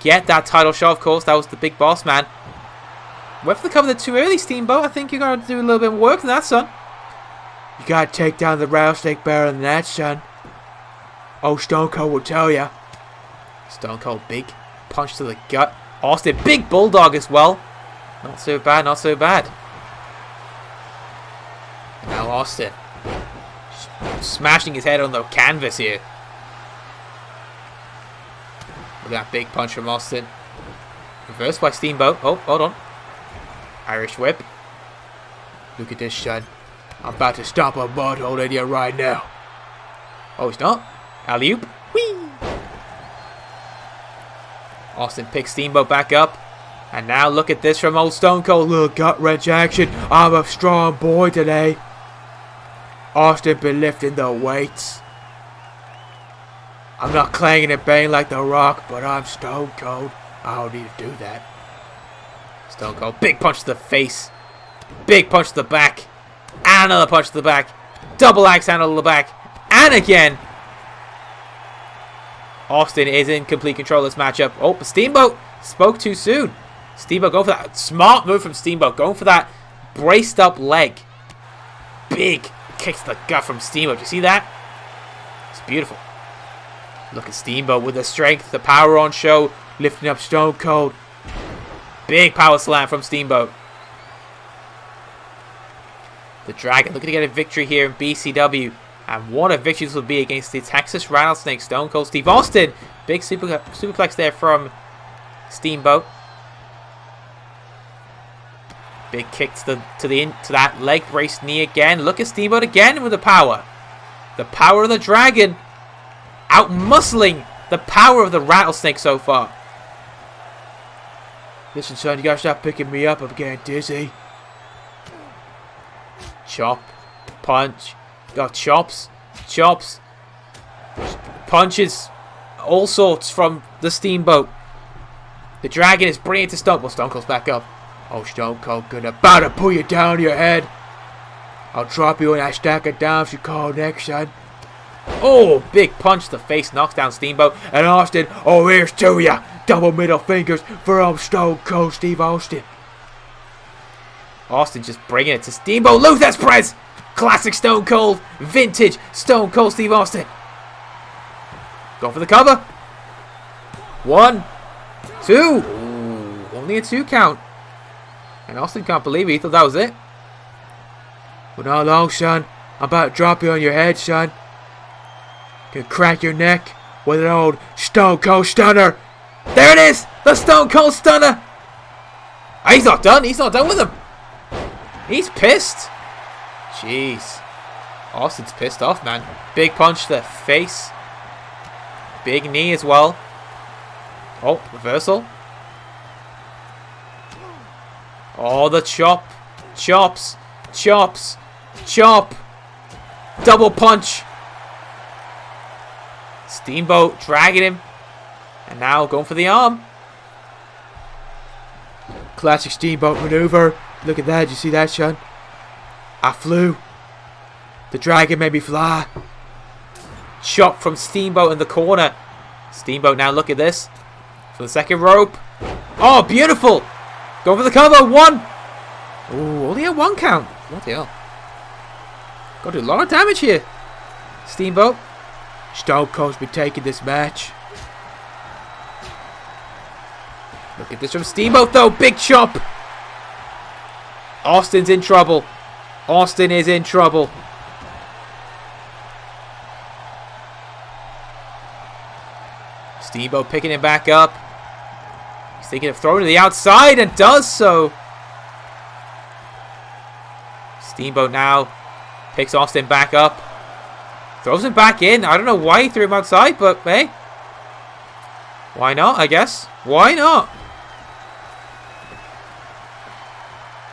get that title shot, of course. That was the big boss man. Went for the cover too early, Steamboat. I think you got to do a little bit more work than that, son. You got to take down the Rattlesnake better than that, son. Oh, Stone Cold will tell ya. Stone Cold, big punch to the gut. Austin, big bulldog as well. Not so bad, not so bad. And now Austin. Smashing his head on the canvas here. Look at that big punch from Austin. Reversed by Steamboat. Oh, hold on. Irish whip. Look at this, son. I'm about to stop a mud hole in you right now. Oh, he's not. Alley-oop. Whee! Austin picks Steamboat back up. And now look at this from old Stone Cold. Little gut-wrench action. I'm a strong boy today. Austin been lifting the weights. I'm not clanging and banging like The Rock, but I'm Stone Cold. I don't need to do that. Stone Cold. Big punch to the face. Big punch to the back. And another punch to the back. Double axe handle to the back. And again. Austin is in complete control of this matchup. Oh, but Steamboat spoke too soon. Steamboat going for that. Smart move from Steamboat. Going for that braced up leg. Big kicks to the gut from Steamboat. You see that? It's beautiful. Look at Steamboat with the strength, the power on show. Lifting up Stone Cold. Big power slam from Steamboat. The Dragon looking to get a victory here in BCW. And what a victory this will be against the Texas Rattlesnake, Stone Cold Steve Austin. Big superplex there from Steamboat. Big kick to that leg brace knee again. Look at Steamboat again with the power. The power of the Dragon. Out-muscling the power of the Rattlesnake so far. Listen, son, you gotta stop picking me up. I'm getting dizzy. Chop. Punch. Got chops. Chops. Punches. All sorts from the Steamboat. The Dragon is bringing it to Stone. Well, Stone Cold's back up. Oh, Stone Cold gonna about to pull you down to your head. I'll drop you in that stack of dimes you call next, son. Oh, big punch to the face. Knocks down Steamboat. And Austin, oh, here's to ya. Double middle fingers for Stone Cold Steve Austin. Austin just bringing it to Steamboat. Luther's press. Classic Stone Cold. Vintage Stone Cold Steve Austin. Going for the cover. 1, 2. Ooh, only a 2 count. And Austin can't believe it. He thought that was it. Well, not long, son. I'm about to drop you on your head, son. Gonna crack your neck with an old Stone Cold Stunner. There it is! The Stone Cold Stunner! Oh, he's not done. He's not done with him. He's pissed. Jeez. Austin's pissed off, man. Big punch to the face. Big knee as well. Oh, reversal. Oh, the chop. Chops. Chops. Chop. Double punch. Steamboat dragging him. And now going for the arm. Classic Steamboat maneuver. Look at that. Did you see that, Sean? I flew. The Dragon made me fly. Chop from Steamboat in the corner. Steamboat now, look at this. For the second rope. Oh, beautiful. Going for the cover. 1. Ooh, only a 1 count. What the hell? Got to do a lot of damage here. Steamboat. Stone Cold's been taking this match. Look at this from Steamboat, though. Big chop. Austin's in trouble. Austin is in trouble. Steamboat picking him back up. He's thinking of throwing to the outside and does so. Steamboat now picks Austin back up. Throws him back in. I don't know why he threw him outside, but hey. Why not, I guess? Why not?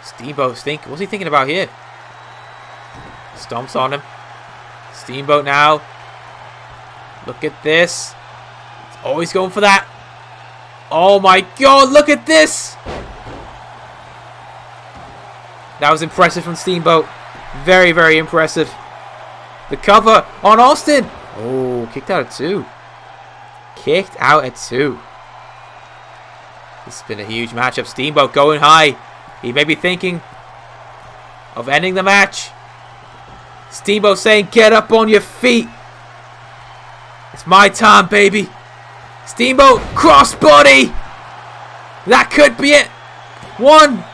Steamboat what's he thinking about here? Stomps on him. Steamboat now. Look at this. He's always going for that. Oh my god, look at this. That was impressive from Steamboat. Very, very impressive. The cover on Austin. Oh, kicked out at 2. Kicked out at 2. This has been a huge matchup. Steamboat going high. He may be thinking of ending the match. Steamboat saying, get up on your feet. It's my time, baby. Steamboat, crossbody. That could be it. 1,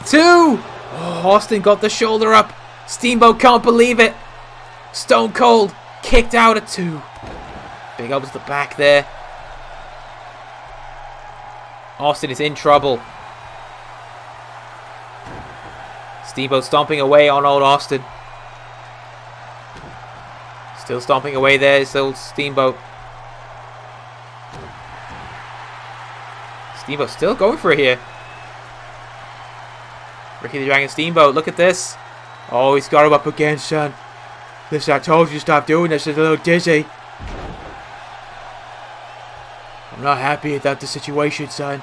2. Oh, Austin got the shoulder up. Steamboat can't believe it. Stone Cold kicked out at 2. Big elbow to the back there. Austin is in trouble. Steamboat stomping away on old Austin. Still stomping away there, is old Steamboat. Steamboat still going for it here. Ricky the Dragon Steamboat, look at this. Oh, he's got him up again, son. Listen, I told you to stop doing this. It's a little dizzy. I'm not happy about the situation, son.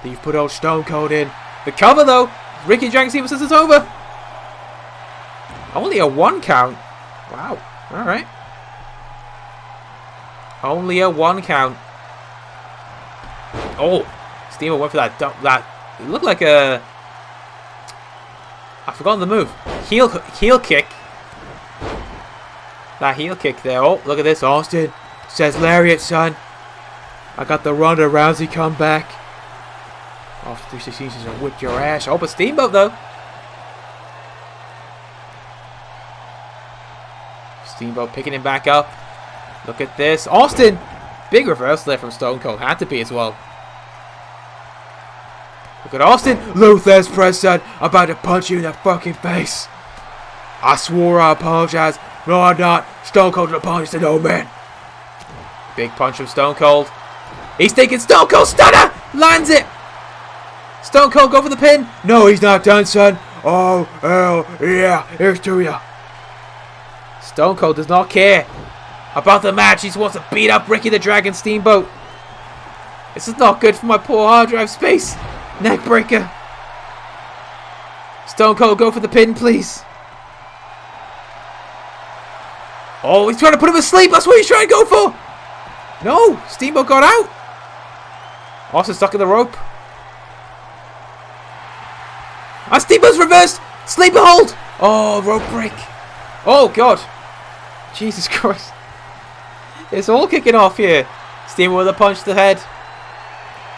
You've put old Stone Cold in. The cover, though. Ricky the Dragon Steamboat says it's over. Only a 1 count. Wow. Alright. Only a 1 count. Oh. Steamboat went for that. It looked like a... I've forgotten the move. Heel kick. That heel kick there. Oh, look at this. Austin says lariat, son. I got the Ronda Rousey comeback. After 316 seasons and whip your ass. Oh, but Steamboat, though. Steamboat picking him back up. Look at this. Austin. Big reversal there from Stone Cold. Had to be as well. Look at Austin. Luther's press, son. I'm about to punch you in the fucking face. I swore I apologize. No, I'm not. Stone Cold apologized to no man. Big punch from Stone Cold. He's thinking Stone Cold Stunner. Lands it. Stone Cold go for the pin. No, he's not done, son. Oh, hell yeah. Here's to ya. Stone Cold does not care about the match. He just wants to beat up Ricky the Dragon Steamboat. This is not good for my poor hard drive space. Neck breaker. Stone Cold, go for the pin, please. Oh, he's trying to put him asleep. That's what he's trying to go for. No, Steamboat got out. Austin stuck in the rope. Ah, Steamboat's reversed. Sleeper hold. Oh, rope break. Oh, God. Jesus Christ. It's all kicking off here. Steamboat with a punch to the head.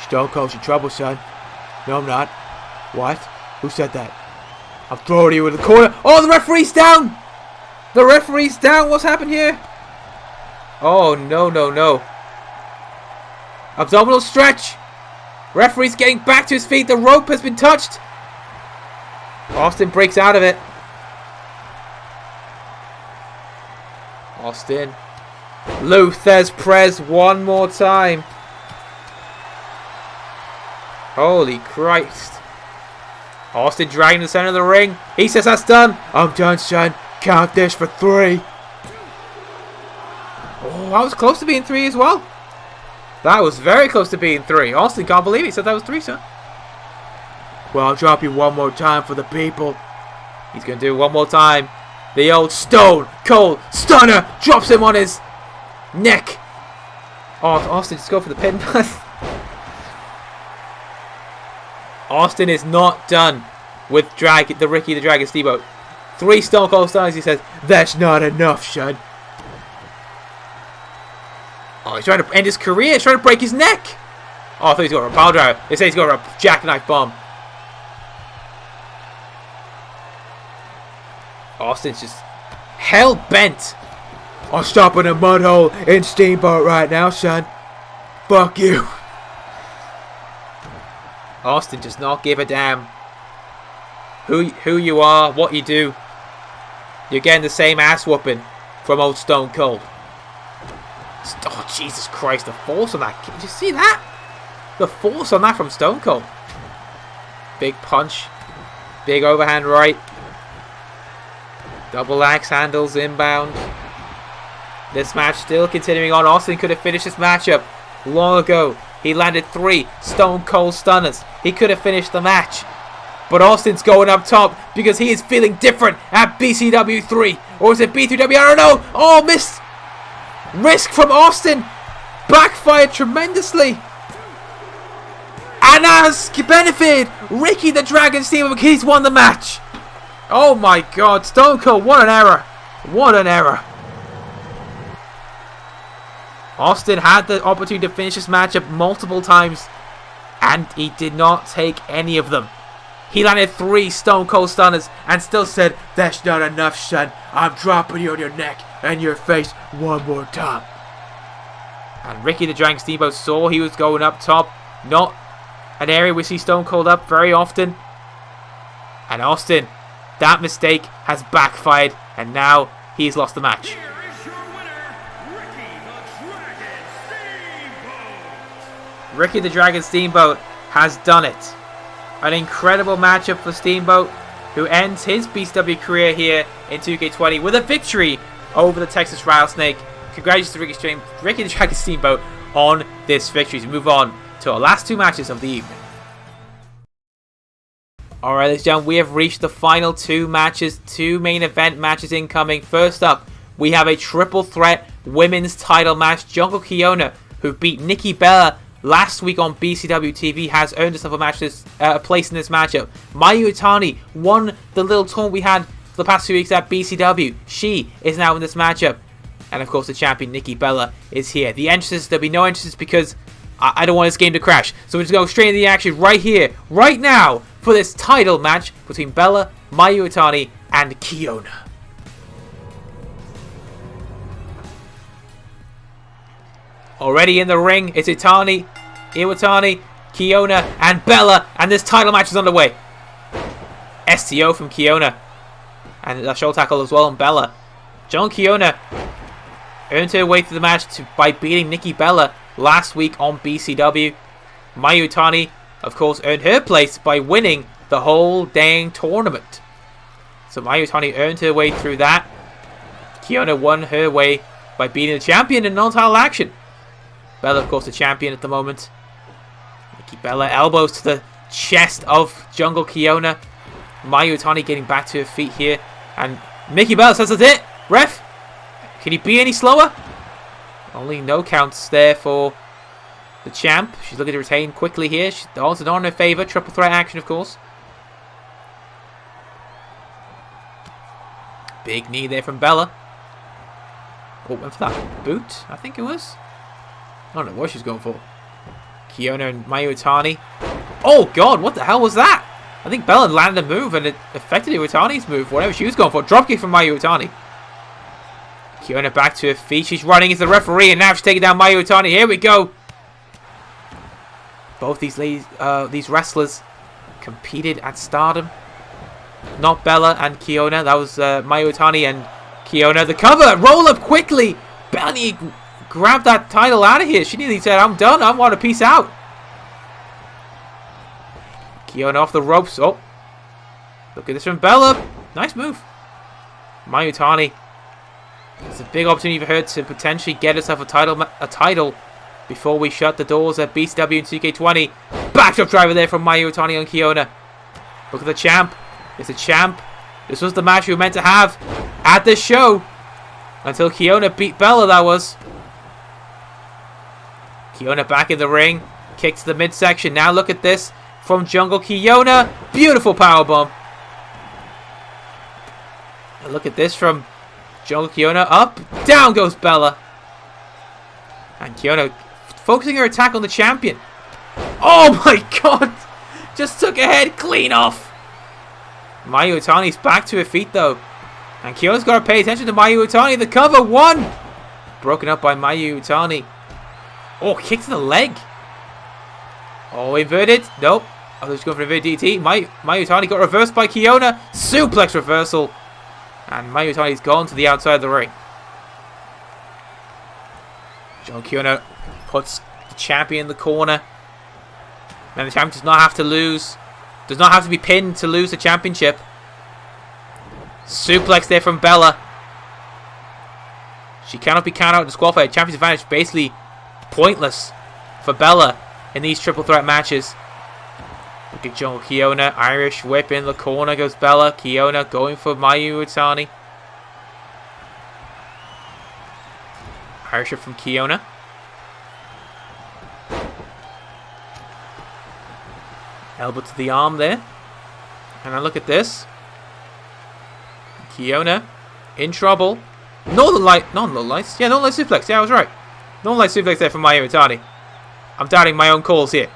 Stone Cold's in trouble, son. No, I'm not. What? Who said that? I'm throwing you in the corner. Oh, the referee's down. The referee's down. What's happened here? Oh, no, no, no. Abdominal stretch. Referee's getting back to his feet. The rope has been touched. Austin breaks out of it. Austin. Luther's press one more time. Holy Christ. Austin dragging the center of the ring. He says that's done. I'm done, son. Count this for 3. Oh, that was close to being 3 as well. That was very close to being 3. Austin can't believe it. He said that was 3, son. Well, I'll drop you one more time for the people. He's going to do it one more time. The old Stone Cold Stunner drops him on his neck. Oh, Austin, just go for the pin. Austin is not done with the Ricky the Dragon Steamboat. 3 Stone Cold Stunners, he says. That's not enough, son. Oh, he's trying to end his career. He's trying to break his neck. Oh, I thought he's got a power driver. They say he's got a jackknife bomb. Austin's just hell-bent on stopping a mud hole in Steamboat right now, son. Fuck you. Austin does not give a damn who you are, what you do. You're getting the same ass whooping from old Stone Cold. Oh, Jesus Christ, the force on that. Did you see that? The force on that from Stone Cold. Big punch. Big overhand right. Double axe handles inbound. This match still continuing on. Austin could have finished this matchup long ago. He landed 3 Stone Cold Stunners. He could have finished the match. But Austin's going up top because he is feeling different at BCW 3. Or is it B3W? I don't know. Oh, missed. Risk from Austin. Backfired tremendously. And as benefited, Ricky the Dragon Steamboat, he's won the match. Oh my God, Stone Cold, what an error. What an error. Austin had the opportunity to finish this matchup multiple times, and he did not take any of them. He landed 3 Stone Cold Stunners and still said, "That's not enough, son. I'm dropping you on your neck and your face one more time." And Ricky the Dragon Steamboat saw he was going up top. Not an area we see Stone Cold up very often. And Austin, that mistake has backfired, and now he's lost the match. Here is your winner, Ricky the Dragon Steamboat. Ricky the Dragon Steamboat has done it. An incredible matchup for Steamboat, who ends his BCW career here in 2K20 with a victory over the Texas Rattlesnake. Congratulations to Ricky the Dragon Steamboat on this victory. To move on to our last 2 matches of the evening. Alright, ladies and gentlemen, we have reached the final 2 matches, 2 main event matches incoming. First up, we have a triple threat women's title match. Jungle Kiona, who beat Nikki Bella last week on BCW TV, has earned herself a place in this matchup. Mayu Iwatani won the little tournament we had for the past 2 weeks at BCW. She is now in this matchup. And of course, the champion Nikki Bella is here. The entrances, there'll be no entrances because I don't want this game to crash. So we're just going straight into the action right here, right now, for this title match between Bella, Mayu Iwatani, and Kiona. Already in the ring, it's Iwatani, Kiona, and Bella, and this title match is underway. STO from Kiona, and a shoulder tackle as well on Bella. Kiona earned her way through the match by beating Nikki Bella last week on BCW. Mayu Iwatani, of course, earned her place by winning the whole dang tournament. So Mayu Iwatani earned her way through that. Kiona won her way by beating the champion in non-title action. Bella, of course, the champion at the moment. Nikki Bella elbows to the chest of Jungle Kiona. Mayu Iwatani getting back to her feet here. And Nikki Bella says that's it. Ref, can he be any slower? Only no counts there for the champ. She's looking to retain quickly here. She's also not in her favour. Triple threat action, of course. Big knee there from Bella. Oh, went for that boot, I think it was. I don't know what she's going for. Kiona and Mayu Iwatani. Oh, God, what the hell was that? I think Bella landed a move and it affected Iwatani's move. Whatever she was going for. Dropkick from Mayu Iwatani. Kiona back to her feet. She's running into the referee, and now she's taking down Mayu Iwatani. Here we go. Both these ladies, these wrestlers competed at Stardom. Not Bella and Kiona. That was Mayu Iwatani and Kiona. The cover. Roll up quickly. Bella grabbed that title out of here. She nearly said, "I'm done. I want to peace out." Kiona off the ropes. Oh, look at this from Bella. Nice move. Mayu Iwatani. It's a big opportunity for her to potentially get herself a title before we shut the doors at BCW and 2K20. Backdrop driver there from Mayu Iwatani on Kiona. Look at the champ. It's a champ. This was the match we were meant to have at the show. Until Kiona beat Bella, that was. Kiona back in the ring. Kick to the midsection. Now look at this from Jungle Kiona. Beautiful powerbomb. And look at this from Jungle Kiona. Up. Down goes Bella. And Kiona focusing her attack on the champion. Oh my God. Just took a head clean off. Mayu Iwatani's back to her feet though. And Kiona's got to pay attention to Mayu Iwatani. The cover. 1. Broken up by Mayu Iwatani. Oh, kick to the leg. Oh, inverted. Nope. I was going for an inverted DT. Mayu Iwatani got reversed by Kiona. Suplex reversal. And Mayu Iwatani's gone to the outside of the ring. John Kiona puts the champion in the corner. And the champion does not have to lose. Does not have to be pinned to lose the championship. Suplex there from Bella. She cannot be counted out and disqualified. Champion's advantage basically pointless for Bella in these triple threat matches. Look at Jungle Kiona. Irish whip in the corner goes Bella. Kiona going for Mayu Iwatani. Irish whip from Kiona. Elbow to the arm there. And now look at this. Kiona in trouble. Northern Lights. Yeah, Northern Lights suplex. Yeah, I was right. Northern Lights suplex there from Mayu Iwatani. I'm doubting my own calls here.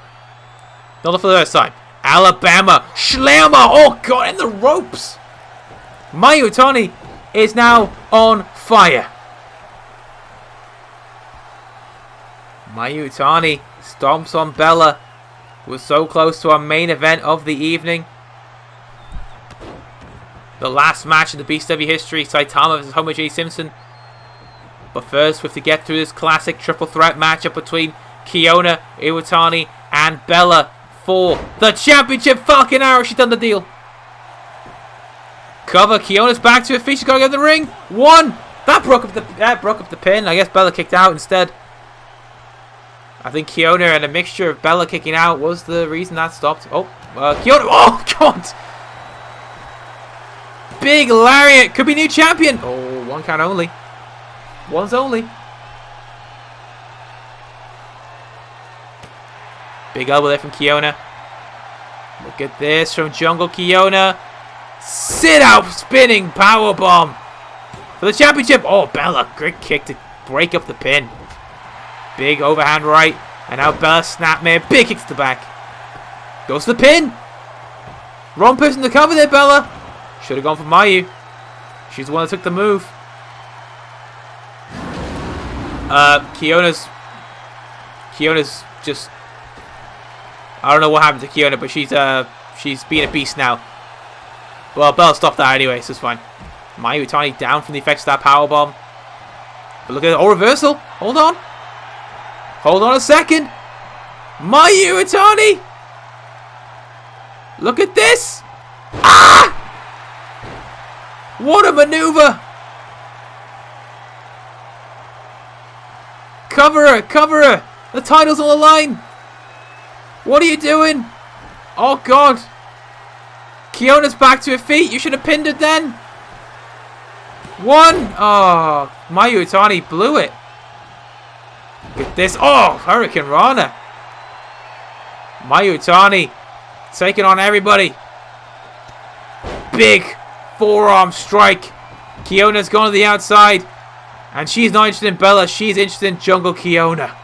Not for the first time. Alabama Slammer. Oh, God, in the ropes. Mayu Iwatani is now on fire. Mayu Iwatani stomps on Bella. We're so close to our main event of the evening. The last match in the BCW history, Saitama vs. Homer J. Simpson. But first, we have to get through this classic triple threat matchup between Kiona, Iwatani, and Bella for the championship. Fucking arrow, she's done the deal. Cover, Kiona's back to her feet. She's got to get in the ring. One. That broke up the pin. I guess Bella kicked out instead. I think Kiona and a mixture of Bella kicking out was the reason that stopped. Oh, Kiona. Oh, God. Big lariat. Could be new champion. Oh, one count only. One's only. Big elbow there from Kiona. Look at this from Jungle Kiona. Sit out spinning powerbomb for the championship. Oh, Bella. Great kick to break up the pin. Big overhand right. And now Bella snapmare. Big kick to the back. Goes to the pin. Wrong person to cover there, Bella. Should have gone for Mayu. She's the one that took the move. Kiona's just... I don't know what happened to Kiona, but she's being a beast now. Well, Bella stopped that anyway, so it's fine. Mayu Iwatani down from the effects of that powerbomb. But look at it. Oh, reversal. Hold on. Hold on a second. Mayu Iwatani. Look at this. Ah! What a maneuver. Cover her. Cover her. The title's on the line. What are you doing? Oh, God. Kiona's back to her feet. You should have pinned it then. One. Oh, Mayu Iwatani blew it. Look at this. Oh, Hurricane Rana. Mayu Iwatani taking on everybody. Big forearm strike. Kiona's gone to the outside. And she's not interested in Bella. She's interested in Jungle Kiona.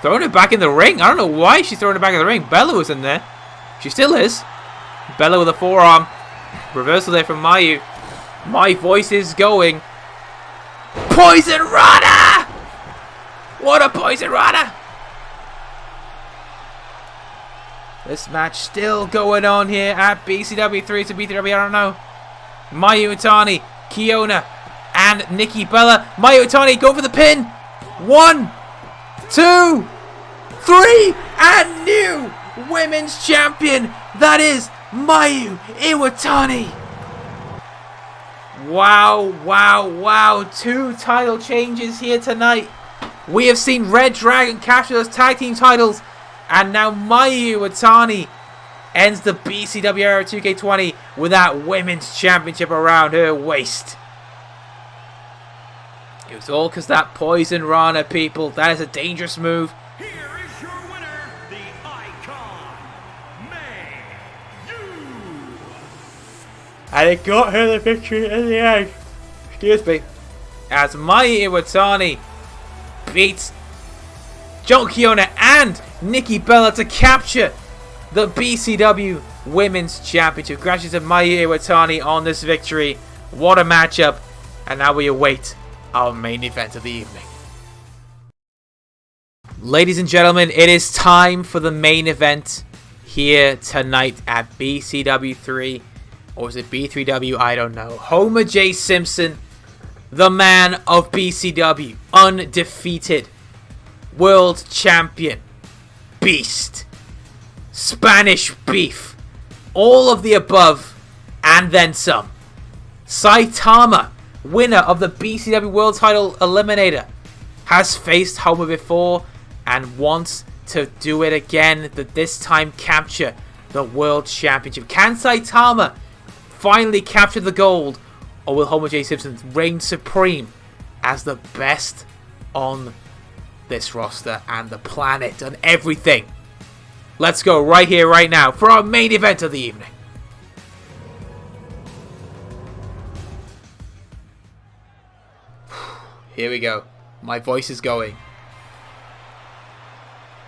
Throwing it back in the ring. I don't know why she's throwing it back in the ring. Bella was in there. She still is. Bella with a forearm. Reversal there from Mayu. My voice is going. Poison Rana! What a Poison Rana! This match still going on here at BCW 3 to B3W. I don't know. Mayu Iwatani, Kiona, and Nikki Bella. Mayu Iwatani go for the pin. 1, 2, 3, and new women's champion. That is Mayu Iwatani. Wow, wow, wow. 2 title changes here tonight. We have seen Red Dragon capture those tag team titles. And now Mayu Iwatani ends the BCW era 2K20 with that women's championship around her waist. It was all because that Poison Rana, people. That is a dangerous move. Here is your winner, the Icon, Mayu. And it got her the victory in the end. Excuse me. As Mayu Iwatani beats Jungle Kiona and Nikki Bella to capture the BCW Women's Championship. Congratulations to Mayu Iwatani on this victory. What a matchup. And now we await our main event of the evening. Ladies and gentlemen, it is time for the main event here tonight at BCW 3. Or is it B3W? I don't know. Homer J. Simpson, the man of BCW, undefeated, world champion, beast, Spanish beef, all of the above, and then some. Saitama, winner of the BCW World Title Eliminator, has faced Homer before and wants to do it again, but this time capture the World Championship. Can Saitama finally capture the gold, or will Homer J. Simpson reign supreme as the best on this roster and the planet and everything? Let's go right here, right now, for our main event of the evening. Here we go. My voice is going.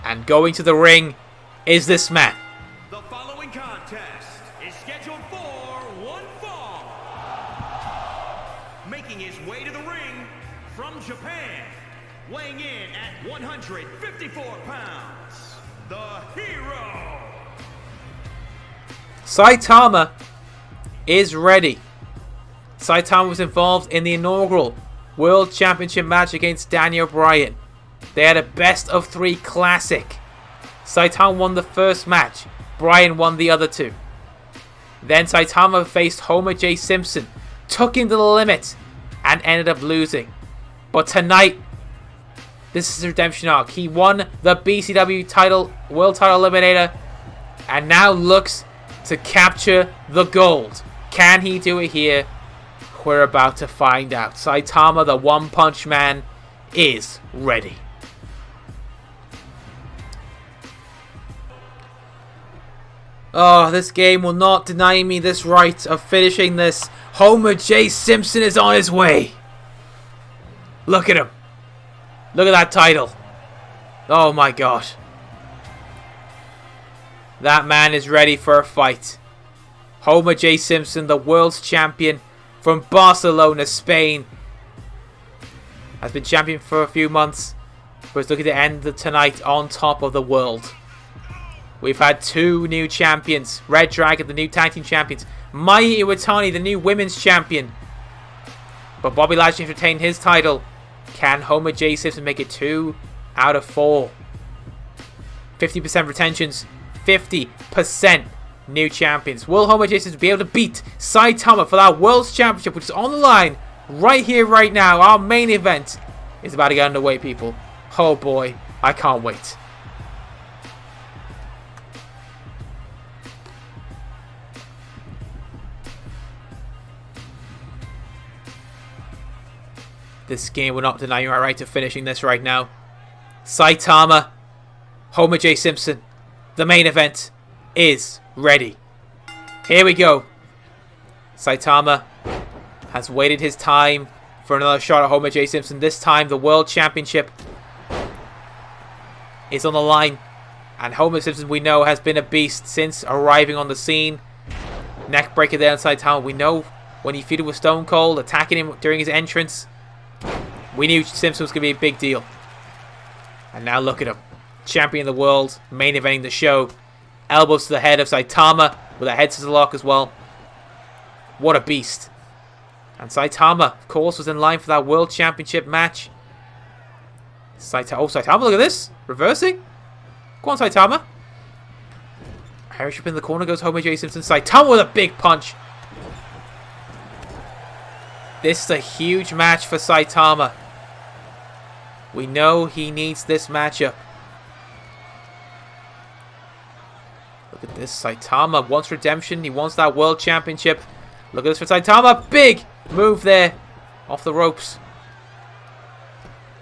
And going to the ring is this man. The following contest is scheduled for one fall. Making his way to the ring from Japan, weighing in at 154 pounds, the Hero. Saitama is ready. Saitama was involved in the inaugural World Championship match against Daniel Bryan. They had a best of 3 classic. Saitama won the first match. Bryan won the other 2. Then Saitama faced Homer J. Simpson, took him to the limit, and ended up losing. But tonight, this is a redemption arc. He won the BCW title, World Title Eliminator, and now looks to capture the gold. Can he do it here? We're about to find out. Saitama, the One Punch Man, is ready. Oh, this game will not deny me this right of finishing this. Homer J. Simpson is on his way. Look at him. Look at that title. Oh my god. That man is ready for a fight. Homer J. Simpson, the world's champion from Barcelona, Spain, has been champion for a few months, but is looking to end tonight on top of the world. We've had 2 new champions. Red Dragon, the new tag team champions. Mai Iwatani, the new women's champion. But Bobby Lashley retained his title. Can Homer J. Simpson make it 2 out of 4? 50% retentions. 50% new champions. Will Homer J. Simpson be able to beat Saitama for that World's Championship, which is on the line right here, right now? Our main event is about to get underway, people. Oh boy, I can't wait. This game will not deny you my right to finishing this right now. Saitama, Homer J. Simpson, the main event is ready. Here we go. Saitama has waited his time for another shot at Homer J. Simpson. This time the World Championship is on the line. And Homer Simpson, we know, has been a beast since arriving on the scene. Neckbreaker there on Saitama. We know when he feuded with Stone Cold, attacking him during his entrance. We knew Simpson was going to be a big deal. And now look at him. Champion of the world, main eventing the show. Elbows to the head of Saitama with a head scissor lock as well. What a beast. And Saitama, of course, was in line for that World Championship match. Saitama, look at this. Reversing. Go on, Saitama. Irish up in the corner goes Homer J. Simpson. Saitama with a big punch. This is a huge match for Saitama. We know he needs this matchup. Look at this. Saitama wants redemption. He wants that World Championship. Look at this for Saitama. Big move there. Off the ropes.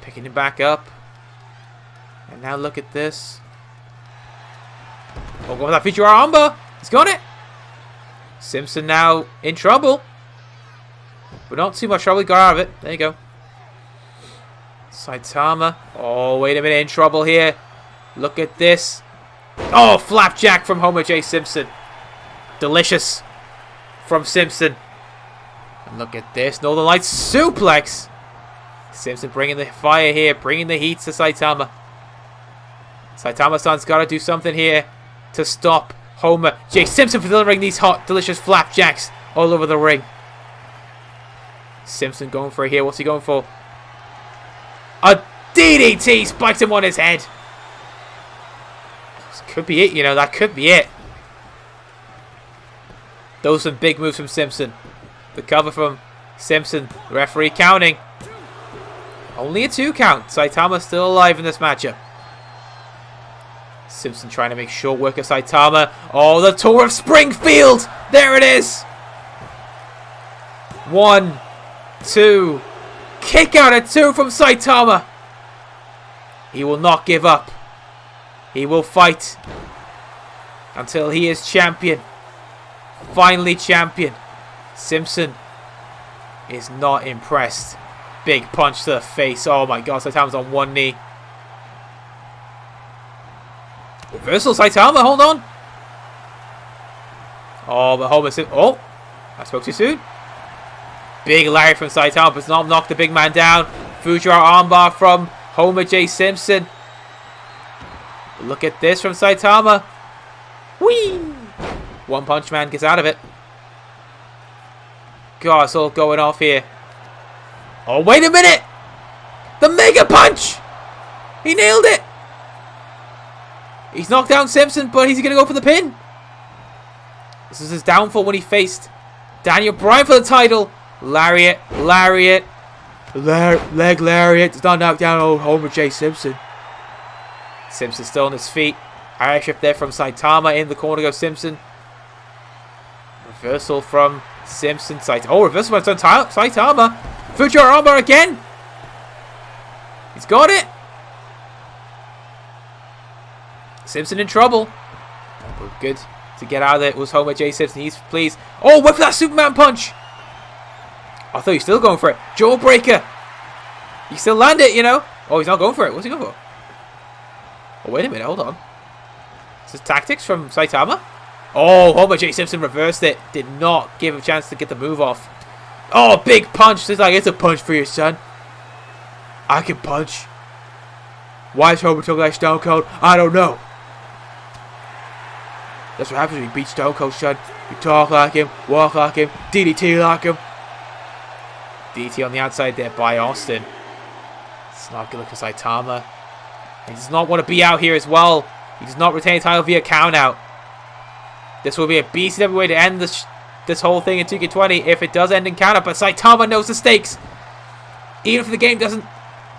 Picking him back up. And now look at this. Oh, go with that Fujiwara Armbar. He's got it. Simpson now in trouble. But not too much trouble. He got out of it. There you go. Saitama. Oh, wait a minute. In trouble here. Look at this. Oh, flapjack from Homer J. Simpson. Delicious from Simpson. And look at this. Northern Lights suplex. Simpson bringing the fire here. Bringing the heat to Saitama. Saitama-san's got to do something here to stop Homer J. Simpson from delivering these hot, delicious flapjacks all over the ring. Simpson going for it here. What's he going for? A DDT spikes him on his head. This could be it, you know. That could be it. Those are some big moves from Simpson. The cover from Simpson. The referee counting. Only a 2 count. Saitama still alive in this matchup. Simpson trying to make short work of Saitama. Oh, the Tour of Springfield. There it is. 1, 2. Kick out at 2 from Saitama. He will not give up. He will fight until he is champion. Finally champion. Simpson is not impressed. Big punch to the face. Oh my god, Saitama's on one knee. Reversal, Saitama, hold on. Oh, but Homer... Oh, I spoke too soon. Big Larry from Saitama, but not knock the big man down. Fujiwara armbar from Homer J. Simpson. Look at this from Saitama. Whee! One Punch Man gets out of it. God, it's all going off here. Oh, wait a minute! The Mega Punch! He nailed it! He's knocked down Simpson, but he's going to go for the pin. This is his downfall when he faced Daniel Bryan for the title. Lariat, leg lariat. Does not knock down old Homer J. Simpson. Simpson still on his feet. Irish whip there from Saitama in the corner goes Simpson. Reversal from Simpson. Oh, reversal from Saitama. Fujiwara armbar again. He's got it. Simpson in trouble. But good to get out of there. It was Homer J. Simpson. He's pleased. Oh, went for that Superman punch. I thought he was still going for it. Jawbreaker. He still landed it, you know. Oh, he's not going for it. What's he going for? Oh, wait a minute. Hold on. This is tactics from Saitama. Oh, Homer J. Simpson reversed it. Did not give him a chance to get the move off. Oh, big punch. It's like, it's a punch for your son. I can punch. Why is Homer talking like Stone Cold? I don't know. That's what happens when you beat Stone Cold, son. You talk like him, walk like him, DDT like him. DDT on the outside there by Austin. It's not good look for Saitama. He does not want to be out here as well. He does not retain the title via countout. This will be a BCW way to end this whole thing in 2K20 if it does end in countout. But Saitama knows the stakes. Even if the game doesn't,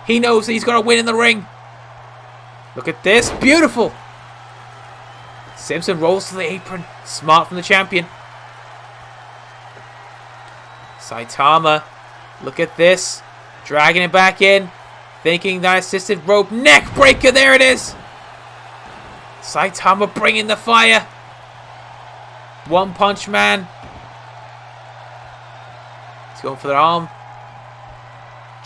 he knows that he's got to win in the ring. Look at this. Beautiful. Simpson rolls to the apron. Smart from the champion. Saitama. Look at this. Dragging it back in. Thinking that assisted rope neck breaker. There it is. Saitama bringing the fire. One Punch Man. He's going for the arm.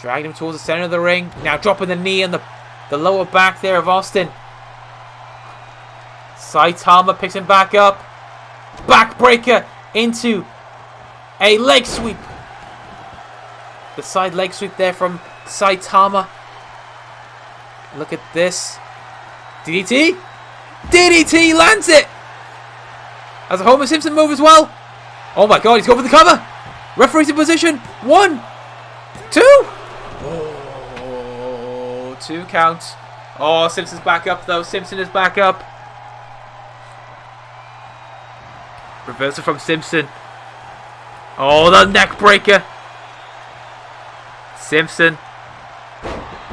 Dragging him towards the center of the ring. Now dropping the knee on the lower back there of Austin. Saitama picks him back up. Backbreaker into a leg sweep. The side leg sweep there from Saitama. Look at this. DDT. DDT lands it. As a Homer Simpson move as well. Oh my god, he's going for the cover. Referee's in position. 1, 2. Oh, 2 counts. Oh, Simpson's back up though. Simpson is back up. Reversal from Simpson. Oh, the neck breaker. Simpson.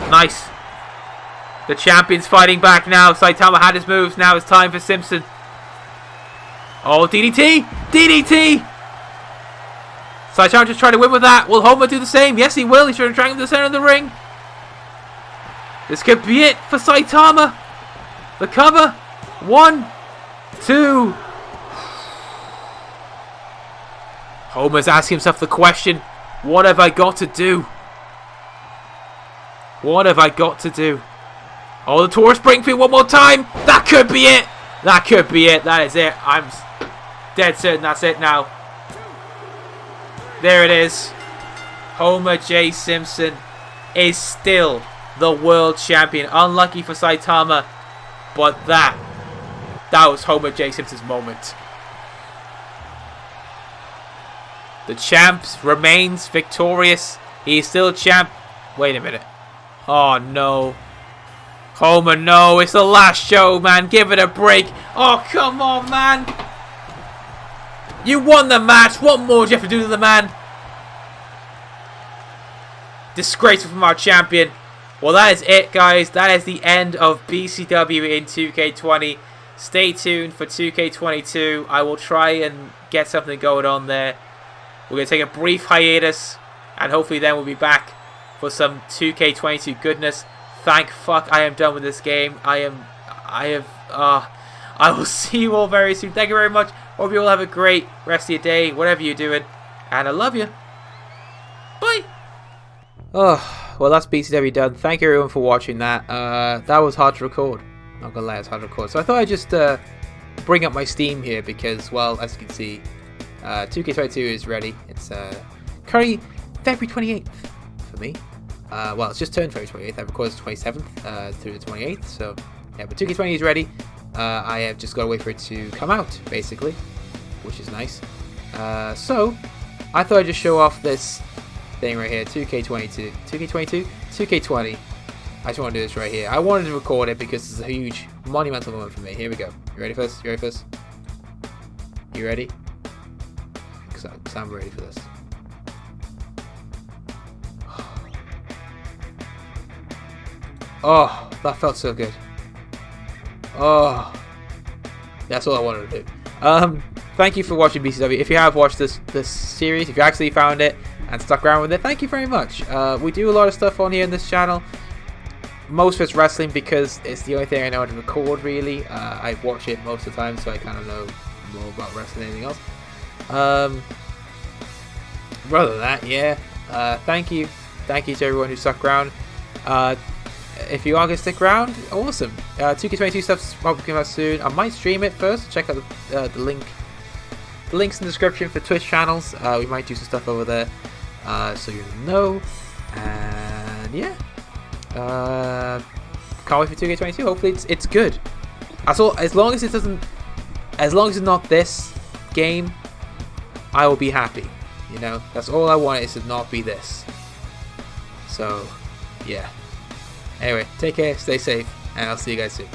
Nice. The champion's fighting back now. Saitama had his moves. Now it's time for Simpson. Oh, DDT. DDT. Saitama just trying to win with that. Will Homer do the same? Yes, he will. He's trying to drag him to the center of the ring. This could be it for Saitama. The cover. 1, 2. Homer's asking himself the question, what have I got to do? What have I got to do? Oh, the Taurus Springfield one more time. That could be it. That could be it. That is it. I'm dead certain that's it now. There it is. Homer J. Simpson is still the world champion. Unlucky for Saitama, but that was Homer J. Simpson's moment. The champ remains victorious. He is still champ. Wait a minute. Oh no. Homer, no. It's the last show, man. Give it a break. Oh, come on, man. You won the match. What more do you have to do to the man? Disgraceful from our champion. Well, that is it, guys. That is the end of BCW in 2K20. Stay tuned for 2K22. I will try and get something going on there. We're going to take a brief hiatus, and hopefully then we'll be back for some 2K22 goodness. Thank fuck I am done with this game. I will see you all very soon. Thank you very much. Hope you all have a great rest of your day, whatever you're doing. And I love you. Bye. Oh, well, that's BCW done. Thank you everyone for watching that. That was hard to record. Not gonna lie, it's hard to record. So I thought I'd just bring up my Steam here because, well, as you can see, 2K22 is ready. It's currently February 28th for me. Well, it's just turned February 28th. I recorded the 27th through the 28th. So yeah, but 2K20 is ready. I have just got to wait for it to come out, basically, which is nice. So I thought I'd just show off this thing right here, 2K22, 2K20. I just want to do this right here. I wanted to record it because it's a huge, monumental moment for me. Here we go. You ready for this? You ready for this? You ready? Because I'm ready for this. Oh, that felt so good. Oh, that's all I wanted to do. Thank you for watching BCW. If you have watched this series, if you actually found it and stuck around with it, thank you very much. We do a lot of stuff on here in this channel. Most of it's wrestling because it's the only thing I know how to record, really. I watch it most of the time, so I kind of know more about wrestling than anything else. Rather than that, yeah. Thank you to everyone who stuck around. If you are going to stick around, awesome. 2K22 stuff's probably coming out soon. I might stream it first. Check out the link. The link's in the description for Twitch channels. We might do some stuff over there, so you know. And yeah. Can't wait for 2K22. Hopefully it's good. As long as it's not this game, I will be happy. You know, that's all I want, is to not be this. So yeah. Anyway, take care, stay safe, and I'll see you guys soon.